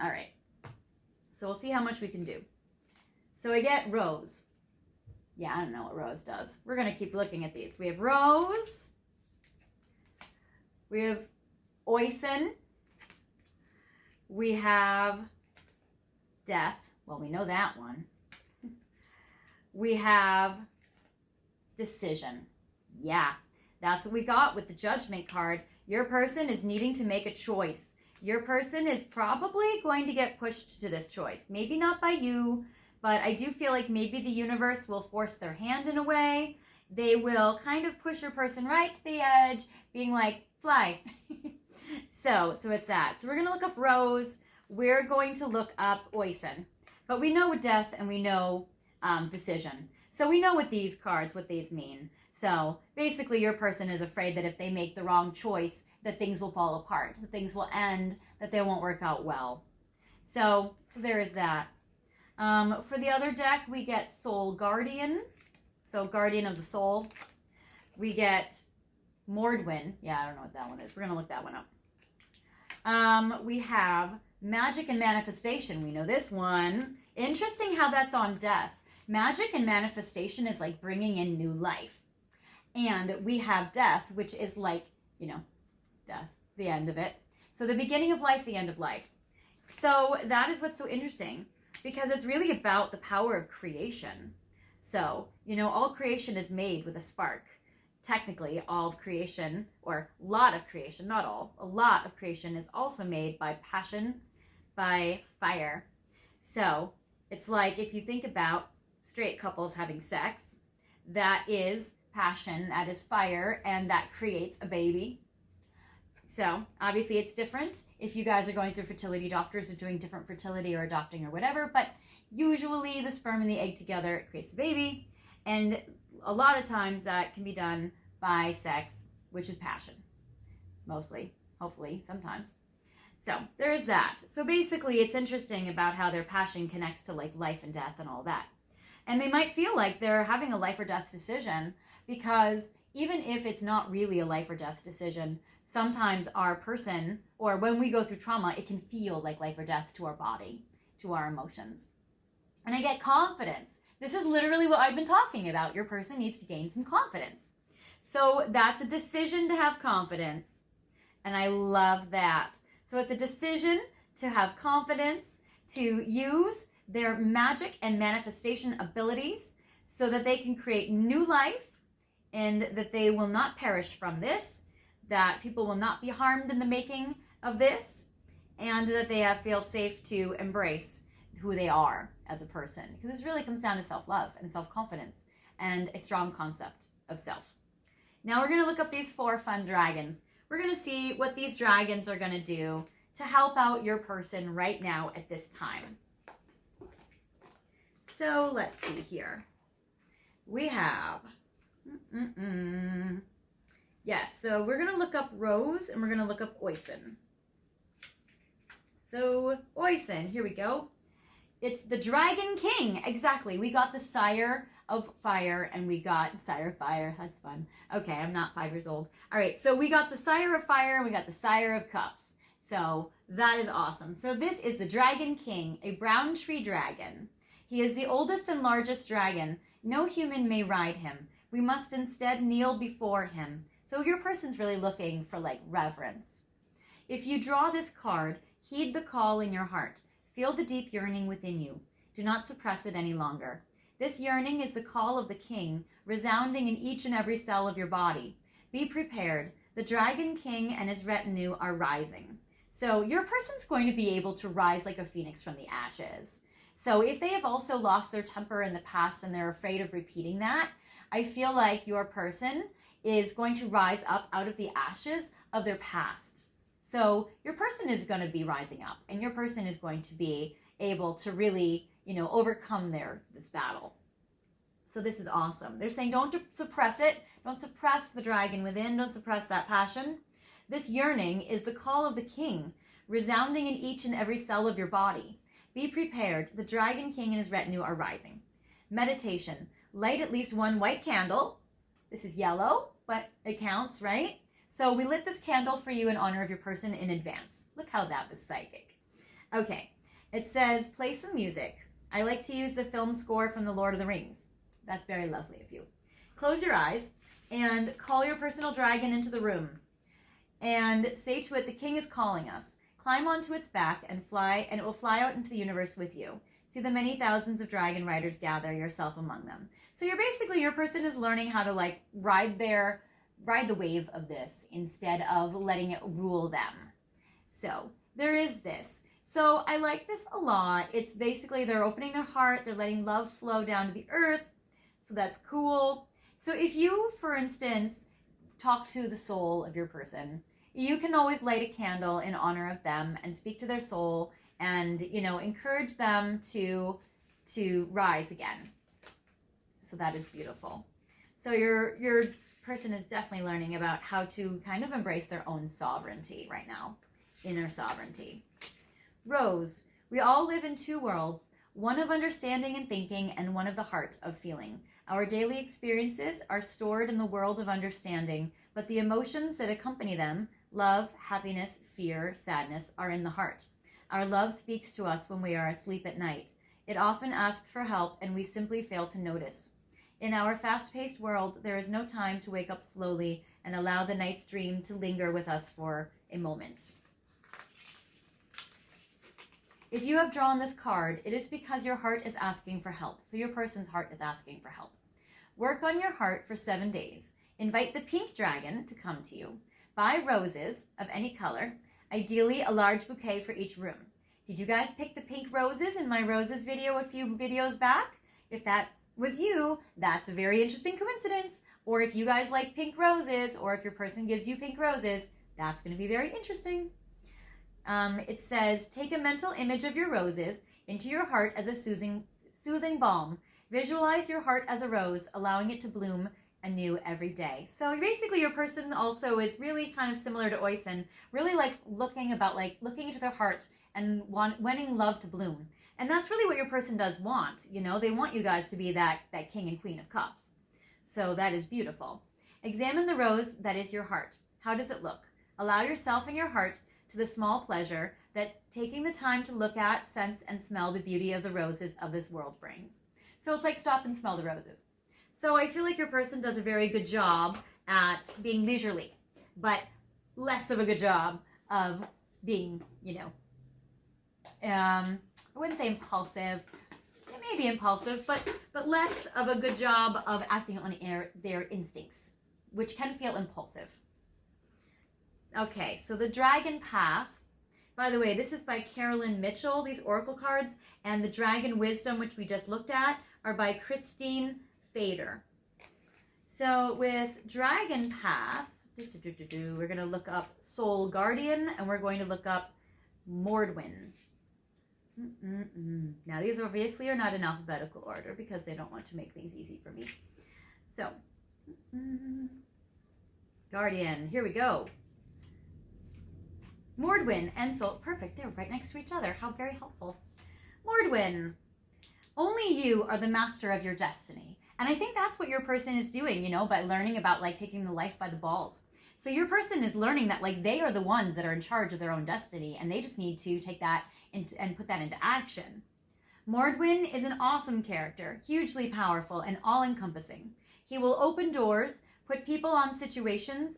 All right. So we'll see how much we can do. So I get Rose. Yeah, I don't know what Rose does. We're going to keep looking at these. We have Rose. We have Oisin. We have Death. Well, we know that one. We have Decision. Yeah, that's what we got with the Judgment card. Your person is needing to make a choice. Your person is probably going to get pushed to this choice. Maybe not by you, but I do feel like maybe the universe will force their hand in a way. They will kind of push your person right to the edge, being like, fly. So it's that. So we're going to look up Rose. We're going to look up Oisin. But we know Death and we know Decision. So we know what these cards, what these mean. So basically your person is afraid that if they make the wrong choice, that things will fall apart, that things will end, that they won't work out well. So there is that. For the other deck, we get Soul Guardian. So Guardian of the Soul. We get Mordwin. Yeah, I don't know what that one is. We're going to look that one up. We have Magic and Manifestation. We know this one. Interesting how that's on Death. Magic and Manifestation is like bringing in new life. And we have Death, which is like, death, the end of it. So the beginning of life, the end of life. So that is what's so interesting because it's really about the power of creation. So, all creation is made with a spark. Technically, all of creation, or a lot of creation, not all, a lot of creation is also made by passion, by fire. So it's like if you think about straight couples having sex, that is passion, that is fire, and that creates a baby. So obviously it's different if you guys are going through fertility doctors or doing different fertility or adopting or whatever, but usually the sperm and the egg together creates a baby, and a lot of times that can be done by sex, which is passion. Mostly, hopefully, sometimes. So there is that. So basically it's interesting about how their passion connects to like life and death and all that. And they might feel like they're having a life or death decision because even if it's not really a life or death decision, sometimes our person, or when we go through trauma, it can feel like life or death to our body, to our emotions. And I get confidence. This is literally what I've been talking about. Your person needs to gain some confidence. So that's a decision to have confidence. And I love that. So it's a decision to have confidence, to use their magic and manifestation abilities so that they can create new life and that they will not perish from this, that people will not be harmed in the making of this, and that they feel safe to embrace who they are as a person. Because this really comes down to self-love and self-confidence and a strong concept of self. Now we're going to look up these 4 fun dragons. We're going to see what these dragons are going to do to help out your person right now at this time. So let's see here. We have... Yes, so we're going to look up Rose and we're going to look up Oisin. So Oisin, here we go. It's the Dragon King. Exactly. We got the Sire of Fire and we got Sire of Fire. That's fun. Okay, I'm not 5 years old. All right, so we got the Sire of Fire and we got the Sire of Cups. So that is awesome. So this is the Dragon King, a brown tree dragon. He is the oldest and largest dragon. No human may ride him. We must instead kneel before him. So your person's really looking for like reverence. If you draw this card, heed the call in your heart. Feel the deep yearning within you. Do not suppress it any longer. This yearning is the call of the king, resounding in each and every cell of your body. Be prepared. The Dragon King and his retinue are rising. So your person's going to be able to rise like a phoenix from the ashes. So if they have also lost their temper in the past and they're afraid of repeating that, I feel like your person is going to rise up out of the ashes of their past. So your person is going to be rising up, and your person is going to be able to really, overcome this battle. So this is awesome. They're saying don't suppress it. Don't suppress the dragon within. Don't suppress that passion. This yearning is the call of the king, resounding in each and every cell of your body. Be prepared. The dragon king and his retinue are rising. Meditation. Light at least one white candle. This is yellow, but it counts, right? So we lit this candle for you in honor of your person in advance. Look how that was psychic. Okay. It says, play some music. I like to use the film score from The Lord of the Rings. That's very lovely of you. Close your eyes and call your personal dragon into the room. And say to it, the king is calling us. Climb onto its back and fly, and it will fly out into the universe with you. See the many thousands of dragon riders gather, yourself among them. So your person is learning how to ride the wave of this instead of letting it rule them. So there is this. So I like this a lot. It's basically they're opening their heart. They're letting love flow down to the earth. So that's cool. So if you, for instance, talk to the soul of your person, you can always light a candle in honor of them and speak to their soul and, encourage them to rise again. So that is beautiful. So your person is definitely learning about how to kind of embrace their own sovereignty right now, inner sovereignty. Rose, we all live in two worlds, one of understanding and thinking and one of the heart of feeling. Our daily experiences are stored in the world of understanding, but the emotions that accompany them, love, happiness, fear, sadness, are in the heart. Our love speaks to us when we are asleep at night. It often asks for help and we simply fail to notice. In our fast-paced world, there is no time to wake up slowly and allow the night's dream to linger with us for a moment. If you have drawn this card, it is because your heart is asking for help. So your person's heart is asking for help. Work on your heart for 7 days. Invite the pink dragon to come to you. Buy roses of any color, ideally a large bouquet for each room. Did you guys pick the pink roses in my roses video a few videos back? If that was you, that's a very interesting coincidence. Or if you guys like pink roses, or if your person gives you pink roses, that's going to be very interesting. It says, take a mental image of your roses into your heart as a soothing balm. Visualize your heart as a rose, allowing it to bloom anew every day. So basically your person also is really kind of similar to Oisin, really looking into their heart and wanting love to bloom. And that's really what your person does want. They want you guys to be that king and queen of cups. So that is beautiful. Examine the rose that is your heart. How does it look? Allow yourself and your heart to the small pleasure that taking the time to look at, sense, and smell the beauty of the roses of this world brings. So it's like stop and smell the roses. So I feel like your person does a very good job at being leisurely, but less of a good job of being, I wouldn't say impulsive. It may be impulsive, but less of a good job of acting on their instincts, which can feel impulsive. Okay, so the Dragon Path. By the way, this is by Carolyn Mitchell, these oracle cards, and the Dragon Wisdom, which we just looked at, are by Christine Fader. So with Dragon Path, we're going to look up Soul Guardian, and we're going to look up Mordwin. Now, these obviously are not in alphabetical order because they don't want to make things easy for me. So, Guardian, here we go. Mordwin and Soul, perfect, they're right next to each other. How very helpful. Mordwin, only you are the master of your destiny. And I think that's what your person is doing, by learning about taking the life by the balls. So your person is learning that they are the ones that are in charge of their own destiny, and they just need to take that and put that into action. Mordwin is an awesome character, hugely powerful and all-encompassing. He will open doors, put people on situations,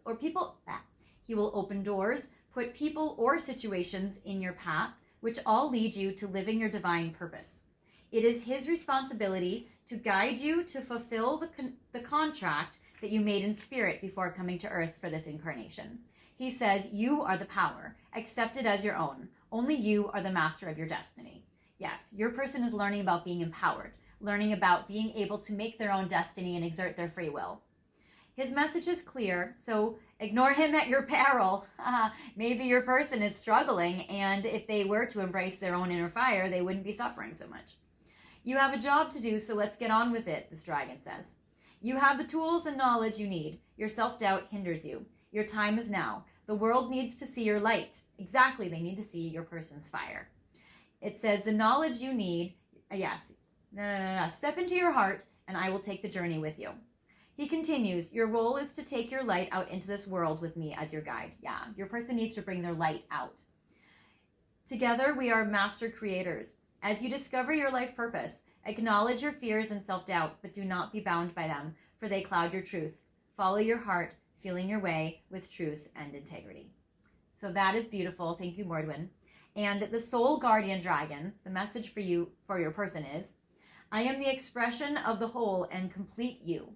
he will open doors, put people or situations in your path, which all lead you to living your divine purpose. It is his responsibility to guide you to fulfill the contract that you made in spirit before coming to earth for this incarnation. He says, you are the power. Accept it as your own. Only you are the master of your destiny. Yes, your person is learning about being empowered, learning about being able to make their own destiny and exert their free will. His message is clear, so ignore him at your peril. Maybe your person is struggling, and if they were to embrace their own inner fire, they wouldn't be suffering so much. You have a job to do, so let's get on with it, this dragon says. You have the tools and knowledge you need. Your self-doubt hinders you. Your time is now. The world needs to see your light. Exactly, they need to see your person's fire. It says the knowledge you need, yes, step into your heart and I will take the journey with you. He continues, your role is to take your light out into this world with me as your guide. Yeah, your person needs to bring their light out. Together we are master creators. As you discover your life purpose, acknowledge your fears and self-doubt, but do not be bound by them, for they cloud your truth. Follow your heart, feeling your way with truth and integrity. So that is beautiful. Thank you, Mordwin. And the soul guardian dragon, the message for you, for your person is, I am the expression of the whole and complete you.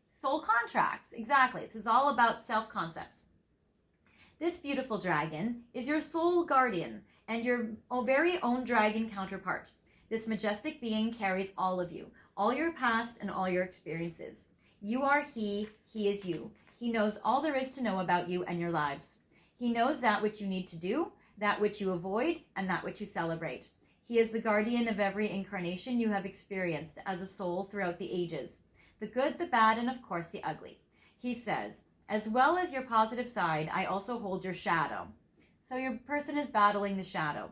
Soul contracts, exactly. This is all about self-concepts. This beautiful dragon is your soul guardian and your very own dragon counterpart. This majestic being carries all of you, all your past and all your experiences. You are he is you. He knows all there is to know about you and your lives. He knows that which you need to do, that which you avoid, and that which you celebrate. He is the guardian of every incarnation you have experienced as a soul throughout the ages. The good, the bad, and of course the ugly. He says, as well as your positive side, I also hold your shadow. So your person is battling the shadow.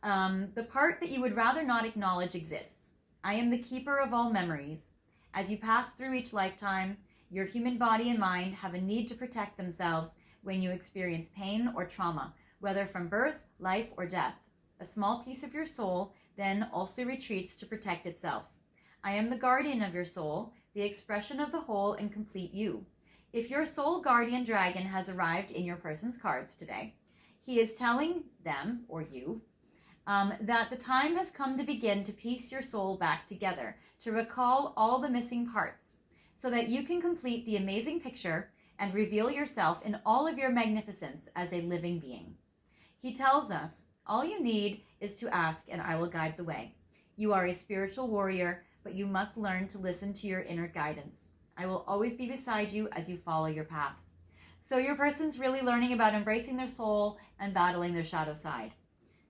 The part that you would rather not acknowledge exists. I am the keeper of all memories. As you pass through each lifetime, your human body and mind have a need to protect themselves when you experience pain or trauma, whether from birth, life, or death. A small piece of your soul then also retreats to protect itself. I am the guardian of your soul, the expression of the whole and complete you. If your soul guardian dragon has arrived in your person's cards today, he is telling them, or you, that the time has come to begin to piece your soul back together, to recall all the missing parts, so that you can complete the amazing picture and reveal yourself in all of your magnificence as a living being. He tells us, all you need is to ask and I will guide the way. You are a spiritual warrior, but you must learn to listen to your inner guidance. I will always be beside you as you follow your path. So your person's really learning about embracing their soul and battling their shadow side.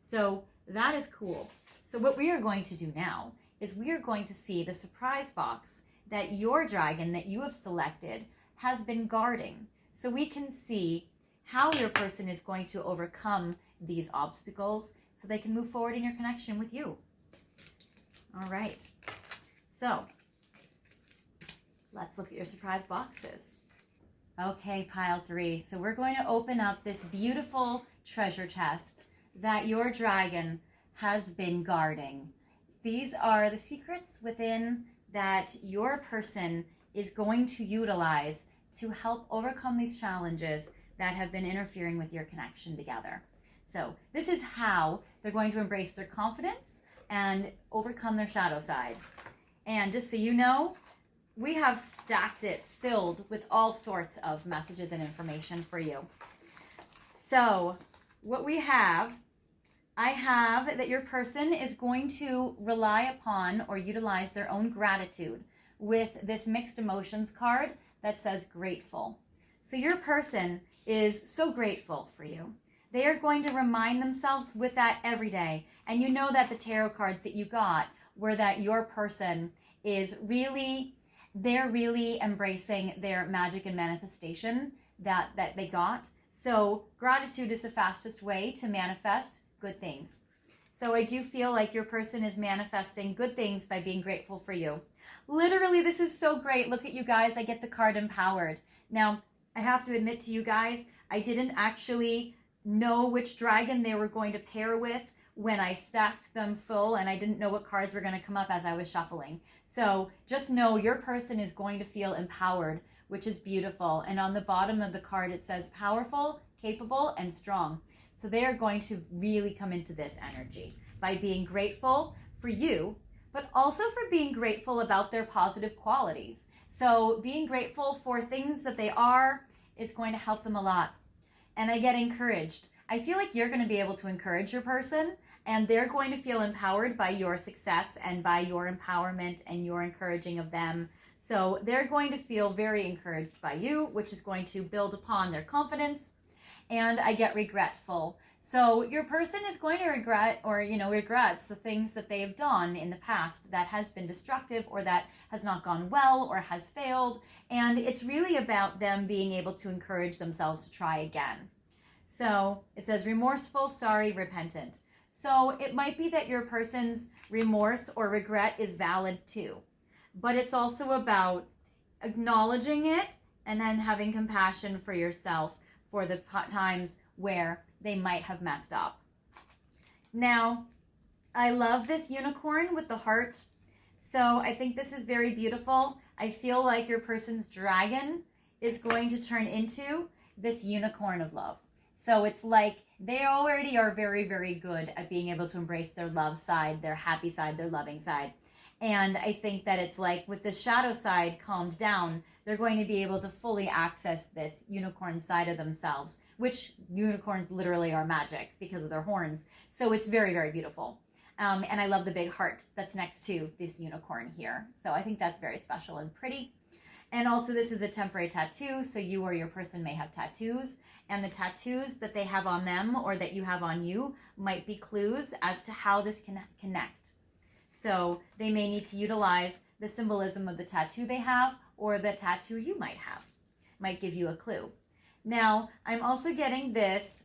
So that is cool. So what we are going to do now is we are going to see the surprise box that your dragon that you have selected has been guarding. So we can see how your person is going to overcome these obstacles so they can move forward in your connection with you. All right. So let's look at your surprise boxes. Okay, pile 3. So we're going to open up this beautiful treasure chest that your dragon has been guarding. These are the secrets within that your person is going to utilize to help overcome these challenges that have been interfering with your connection together. So this is how they're going to embrace their confidence and overcome their shadow side. And just so you know, we have stacked it filled with all sorts of messages and information for you. So what we have, I have that your person is going to rely upon or utilize their own gratitude with this mixed emotions card that says grateful. So your person is so grateful for you. They are going to remind themselves with that every day. And you know that the tarot cards that you got were that your person is really, they're really embracing their magic and manifestation that they got. So gratitude is the fastest way to manifest good things. So I do feel like your person is manifesting good things by being grateful for you. Literally, this is so great. Look at you guys. I get the card empowered. Now, I have to admit to you guys, I didn't actually know which dragon they were going to pair with when I stacked them full, and I didn't know what cards were going to come up as I was shuffling. So just know your person is going to feel empowered, which is beautiful. And on the bottom of the card, it says powerful, capable, and strong. So they are going to really come into this energy by being grateful for you, but also for being grateful about their positive qualities. So being grateful for things that they are is going to help them a lot. And I get encouraged. I feel like you're going to be able to encourage your person and they're going to feel empowered by your success and by your empowerment and your encouraging of them. So they're going to feel very encouraged by you, which is going to build upon their confidence. And I get regretful. So your person is going to regret, or regrets the things that they have done in the past that has been destructive or that has not gone well or has failed. And it's really about them being able to encourage themselves to try again. So it says remorseful, sorry, repentant. So it might be that your person's remorse or regret is valid too, but it's also about acknowledging it and then having compassion for yourself for the times where they might have messed up. Now, I love this unicorn with the heart. So I think this is very beautiful. I feel like your person's dragon is going to turn into this unicorn of love. So it's like they already are very, very good at being able to embrace their love side, their happy side, their loving side. And I think that it's like with the shadow side calmed down, they're going to be able to fully access this unicorn side of themselves, which unicorns literally are magic because of their horns. So it's very, very beautiful. And I love the big heart that's next to this unicorn here. So I think that's very special and pretty. And also this is a temporary tattoo, so you or your person may have tattoos, and the tattoos that they have on them or that you have on you might be clues as to how this can connect. So they may need to utilize the symbolism of the tattoo they have or the tattoo you might have. Might give you a clue. Now, I'm also getting this,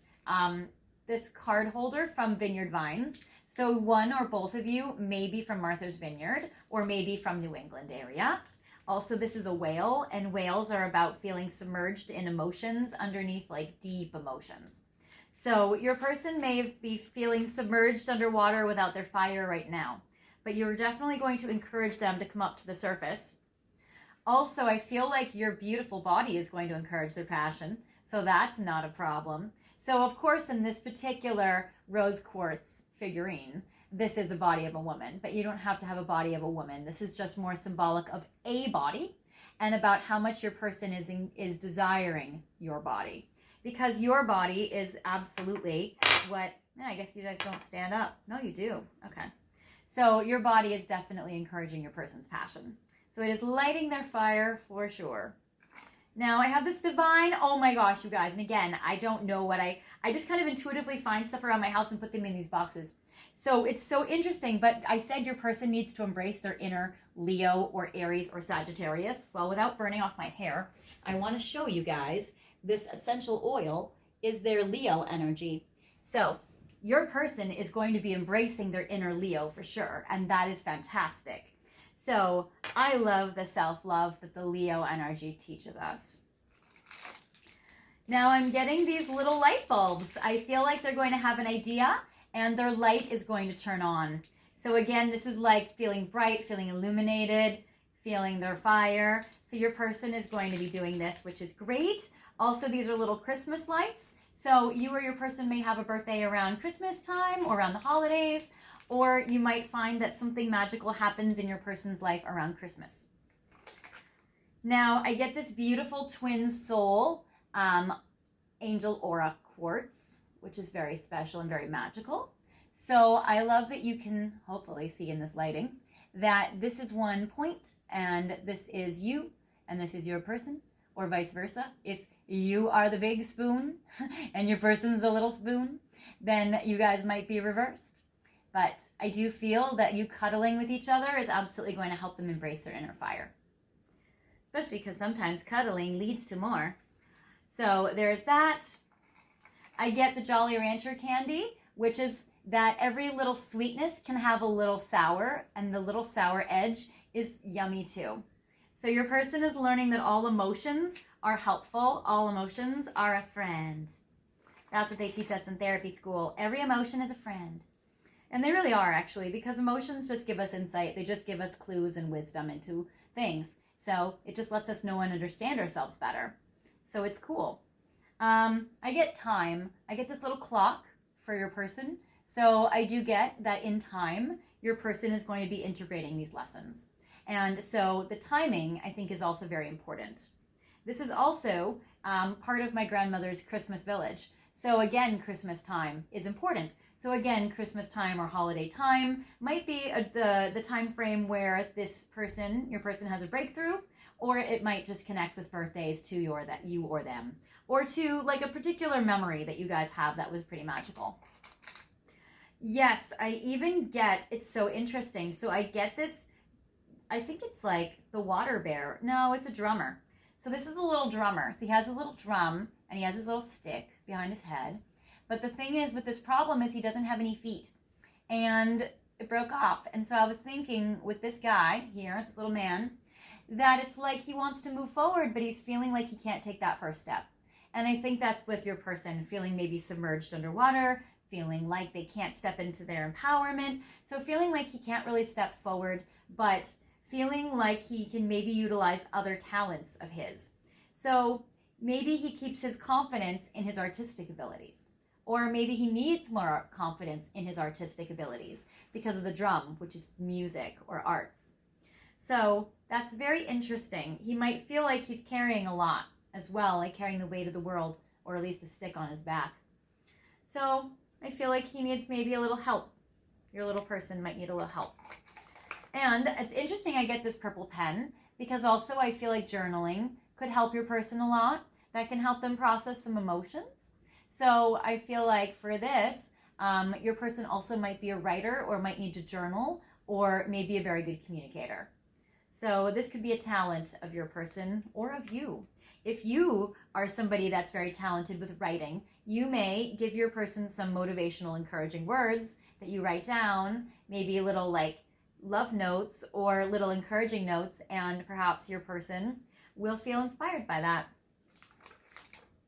this card holder from Vineyard Vines. So one or both of you may be from Martha's Vineyard or maybe from New England area. Also, this is a whale, and whales are about feeling submerged in emotions underneath like deep emotions. So your person may be feeling submerged underwater without their fire right now, but you're definitely going to encourage them to come up to the surface. Also, I feel like your beautiful body is going to encourage their passion, so that's not a problem. So of course, in this particular rose quartz figurine, this is the body of a woman, but you don't have to have a body of a woman. This is just more symbolic of a body and about how much your person is desiring your body. Because your body is absolutely what, I guess you guys don't stand up. No, you do. Okay. So your body is definitely encouraging your person's passion. So it is lighting their fire for sure. Now I have this divine, oh my gosh, you guys. And again, I don't know what I just kind of intuitively find stuff around my house and put them in these boxes. So it's so interesting, but I said your person needs to embrace their inner Leo or Aries or Sagittarius. Well, without burning off my hair, I want to show you guys this essential oil is their Leo energy. So your person is going to be embracing their inner Leo for sure, and that is fantastic. So I love the self-love that the Leo energy teaches us. Now I'm getting these little light bulbs. I feel like they're going to have an idea and their light is going to turn on. So again, this is like feeling bright, feeling illuminated, feeling their fire. So your person is going to be doing this, which is great. Also, these are little Christmas lights. So you or your person may have a birthday around Christmas time or around the holidays, or you might find that something magical happens in your person's life around Christmas. Now, I get this beautiful twin soul angel aura quartz, which is very special and very magical. So I love that you can hopefully see in this lighting that this is one point and this is you and this is your person, or vice versa. If you are the big spoon and your person's a little spoon, then you guys might be reversed. But I do feel that you cuddling with each other is absolutely going to help them embrace their inner fire. Especially because sometimes cuddling leads to more. So there's that. I get the Jolly Rancher candy, which is that every little sweetness can have a little sour, and the little sour edge is yummy too. So your person is learning that all emotions are helpful. All emotions are a friend. That's what they teach us in therapy school. Every emotion is a friend. And they really are, actually, because emotions just give us insight. They just give us clues and wisdom into things. So it just lets us know and understand ourselves better. So it's cool. I get time. I get this little clock for your person. So I do get that in time, your person is going to be integrating these lessons. And so the timing, I think, is also very important. This is also part of my grandmother's Christmas village. So again, Christmas time is important. So again, Christmas time or holiday time might be the time frame where this person, your person, has a breakthrough, or it might just connect with birthdays to you or them, or to like a particular memory that you guys have that was pretty magical. Yes, I even get, it's so interesting. So I get this, I think it's like the water bear. No, it's a drummer. So this is a little drummer. So he has his little drum and he has his little stick behind his head. But the thing is with this problem is he doesn't have any feet and it broke off. And so I was thinking with this guy here, this little man, that it's like he wants to move forward, but he's feeling like he can't take that first step. And I think that's with your person, feeling maybe submerged underwater, feeling like they can't step into their empowerment. So feeling like he can't really step forward, but feeling like he can maybe utilize other talents of his. So maybe he keeps his confidence in his artistic abilities. Or maybe he needs more confidence in his artistic abilities because of the drum, which is music or arts. So that's very interesting. He might feel like he's carrying a lot as well, like carrying the weight of the world, or at least a stick on his back. So I feel like he needs maybe a little help. Your little person might need a little help. And it's interesting I get this purple pen because also I feel like journaling could help your person a lot. That can help them process some emotions. So I feel like for this, your person also might be a writer or might need to journal or maybe a very good communicator. So this could be a talent of your person or of you. If you are somebody that's very talented with writing, you may give your person some motivational, encouraging words that you write down, maybe a little like love notes or little encouraging notes, and perhaps your person will feel inspired by that.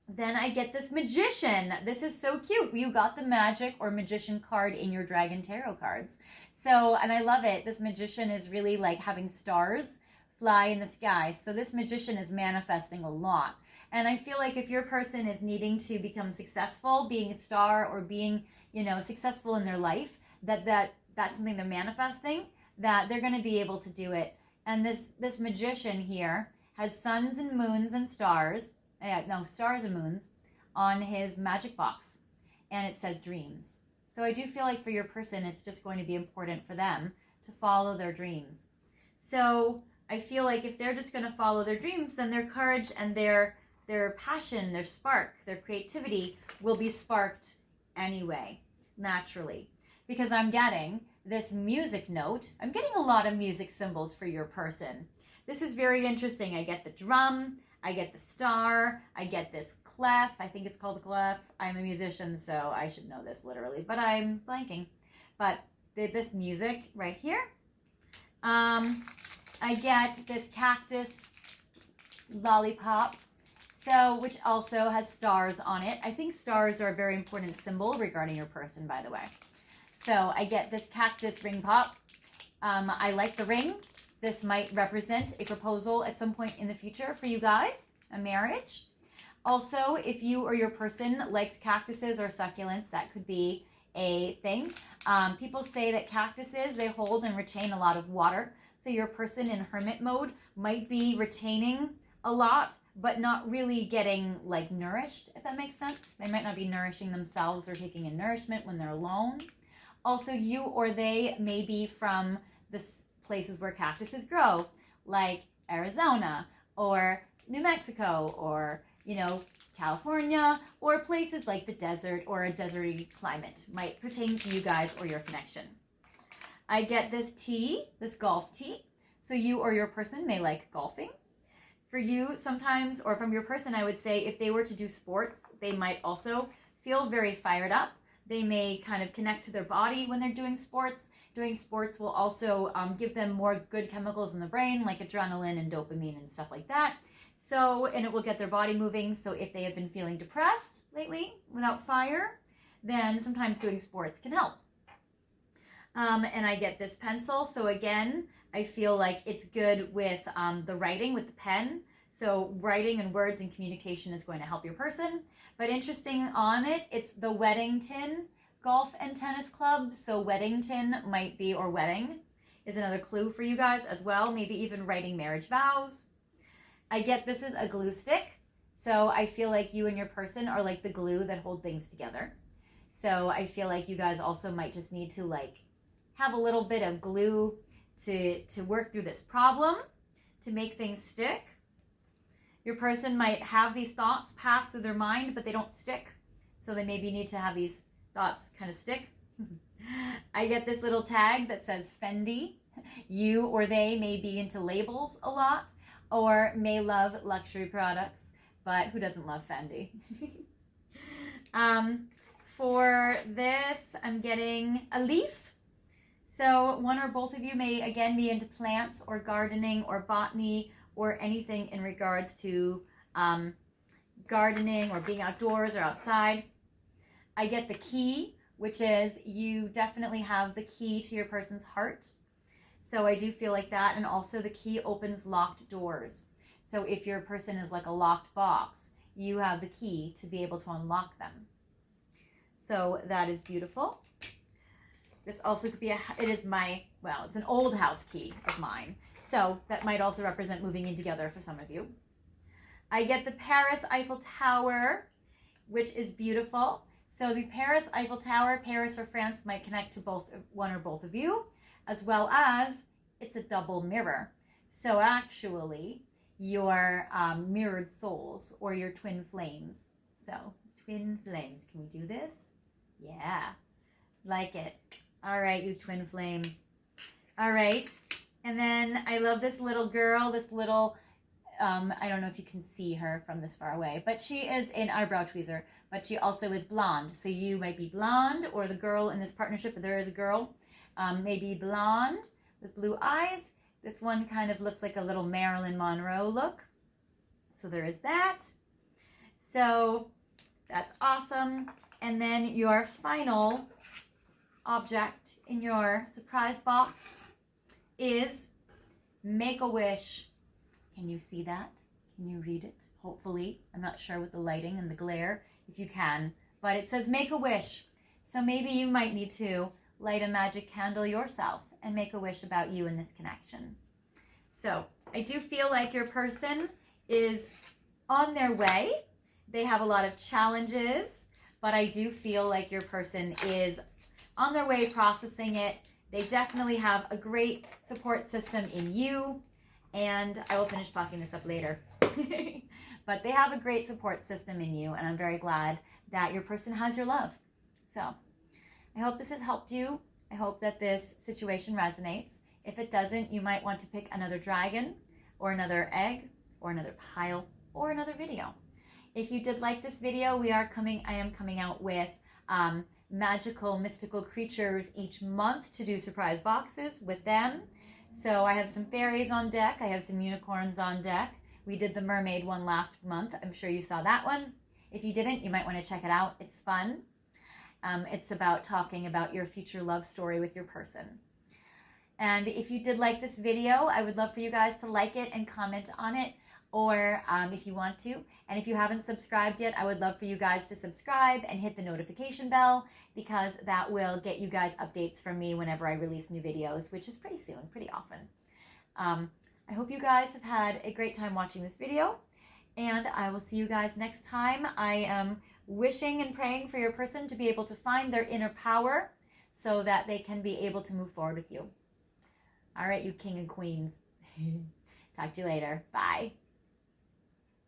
Then I get this magician. This is so cute. You got the magic or magician card in your Dragon Tarot cards. So, and I love it. This magician is really like having stars fly in the sky. So this magician is manifesting a lot. And I feel like if your person is needing to become successful, being a star or being, successful in their life, that's something they're manifesting, that they're going to be able to do it. And this magician here has suns and moons and stars, stars and moons on his magic box. And it says dreams. So I do feel like for your person, it's just going to be important for them to follow their dreams. So I feel like if they're just going to follow their dreams, then their courage and their passion, their spark, their creativity will be sparked anyway, naturally. Because I'm getting this music note. I'm getting a lot of music symbols for your person. This is very interesting. I get the drum, I get the star, I get this clef. I think it's called a clef. I'm a musician, so I should know this literally, but I'm blanking. But this music right here. I get this cactus lollipop, which also has stars on it. I think stars are a very important symbol regarding your person, by the way. So I get this cactus ring pop. I like the ring. This might represent a proposal at some point in the future for you guys, a marriage. Also, if you or your person likes cactuses or succulents, that could be a thing. People say that cactuses, they hold and retain a lot of water. So your person in hermit mode might be retaining a lot, but not really getting like nourished, if that makes sense. They might not be nourishing themselves or taking in nourishment when they're alone. Also, you or they may be from the places where cactuses grow, like Arizona or New Mexico or, California, or places like the desert or a deserty climate might pertain to you guys or your connection. I get this tea, this golf tea. So you or your person may like golfing. For you sometimes, or from your person, I would say if they were to do sports, they might also feel very fired up. They may kind of connect to their body when they're doing sports. Doing sports will also give them more good chemicals in the brain, like adrenaline and dopamine and stuff like that. So, and it will get their body moving. So if they have been feeling depressed lately without fire, then sometimes doing sports can help. And I get this pencil. So again, I feel like it's good with the writing with the pen. So writing and words and communication is going to help your person. But interesting on it, it's the Weddington Golf and Tennis Club. So Weddington might be, or wedding is another clue for you guys as well. Maybe even writing marriage vows. I get this is a glue stick. So I feel like you and your person are like the glue that hold things together. So I feel like you guys also might just need to like have a little bit of glue to work through this problem, to make things stick. Your person might have these thoughts pass through their mind, but they don't stick. So they maybe need to have these thoughts kind of stick. I get this little tag that says Fendi. You or they may be into labels a lot or may love luxury products, but who doesn't love Fendi? For this, I'm getting a leaf. So one or both of you may again be into plants or gardening or botany or anything in regards to gardening or being outdoors or outside. I get the key, which is you definitely have the key to your person's heart. So I do feel like that. And also the key opens locked doors. So if your person is like a locked box, you have the key to be able to unlock them. So that is beautiful. This also could be it's an old house key of mine. So that might also represent moving in together for some of you. I get the Paris Eiffel Tower, which is beautiful. So the Paris Eiffel Tower, Paris or France, might connect to one or both of you, as well as it's a double mirror. So actually, your mirrored souls or your twin flames. So twin flames, can we do this? Yeah, like it. All right, you twin flames. All right, and then I love this little girl, this little, I don't know if you can see her from this far away, but she is an eyebrow tweezer, but she also is blonde. So you might be blonde, or the girl in this partnership, there is a girl, maybe blonde with blue eyes. This one kind of looks like a little Marilyn Monroe look. So there is that. So that's awesome. And then your final object in your surprise box is Make-A-Wish. Can you see that? Can you read it? Hopefully. I'm not sure with the lighting and the glare if you can, but it says Make-A-Wish. So maybe you might need to light a magic candle yourself and make a wish about you in this connection. So I do feel like your person is on their way. They have a lot of challenges, but I do feel like your person is on their way processing it. They definitely have a great support system in you, and I will finish talking this up later. But they have a great support system in you, and I'm very glad that your person has your love. So I hope this has helped you. I hope that this situation resonates. If it doesn't, you might want to pick another dragon or another egg or another pile or another video. If you did like this video, I am coming out with magical, mystical creatures each month to do surprise boxes with them. So I have some fairies on deck. I have some unicorns on deck. We did the mermaid one last month. I'm sure you saw that one. If you didn't, you might want to check it out. It's fun. It's about talking about your future love story with your person. And if you did like this video, I would love for you guys to like it and comment on it, or if you want to. And if you haven't subscribed yet, I would love for you guys to subscribe and hit the notification bell, because that will get you guys updates from me whenever I release new videos, which is pretty soon, pretty often. I hope you guys have had a great time watching this video, and I will see you guys next time. I am wishing and praying for your person to be able to find their inner power so that they can be able to move forward with you. All right, you king and queens. Talk to you later. Bye.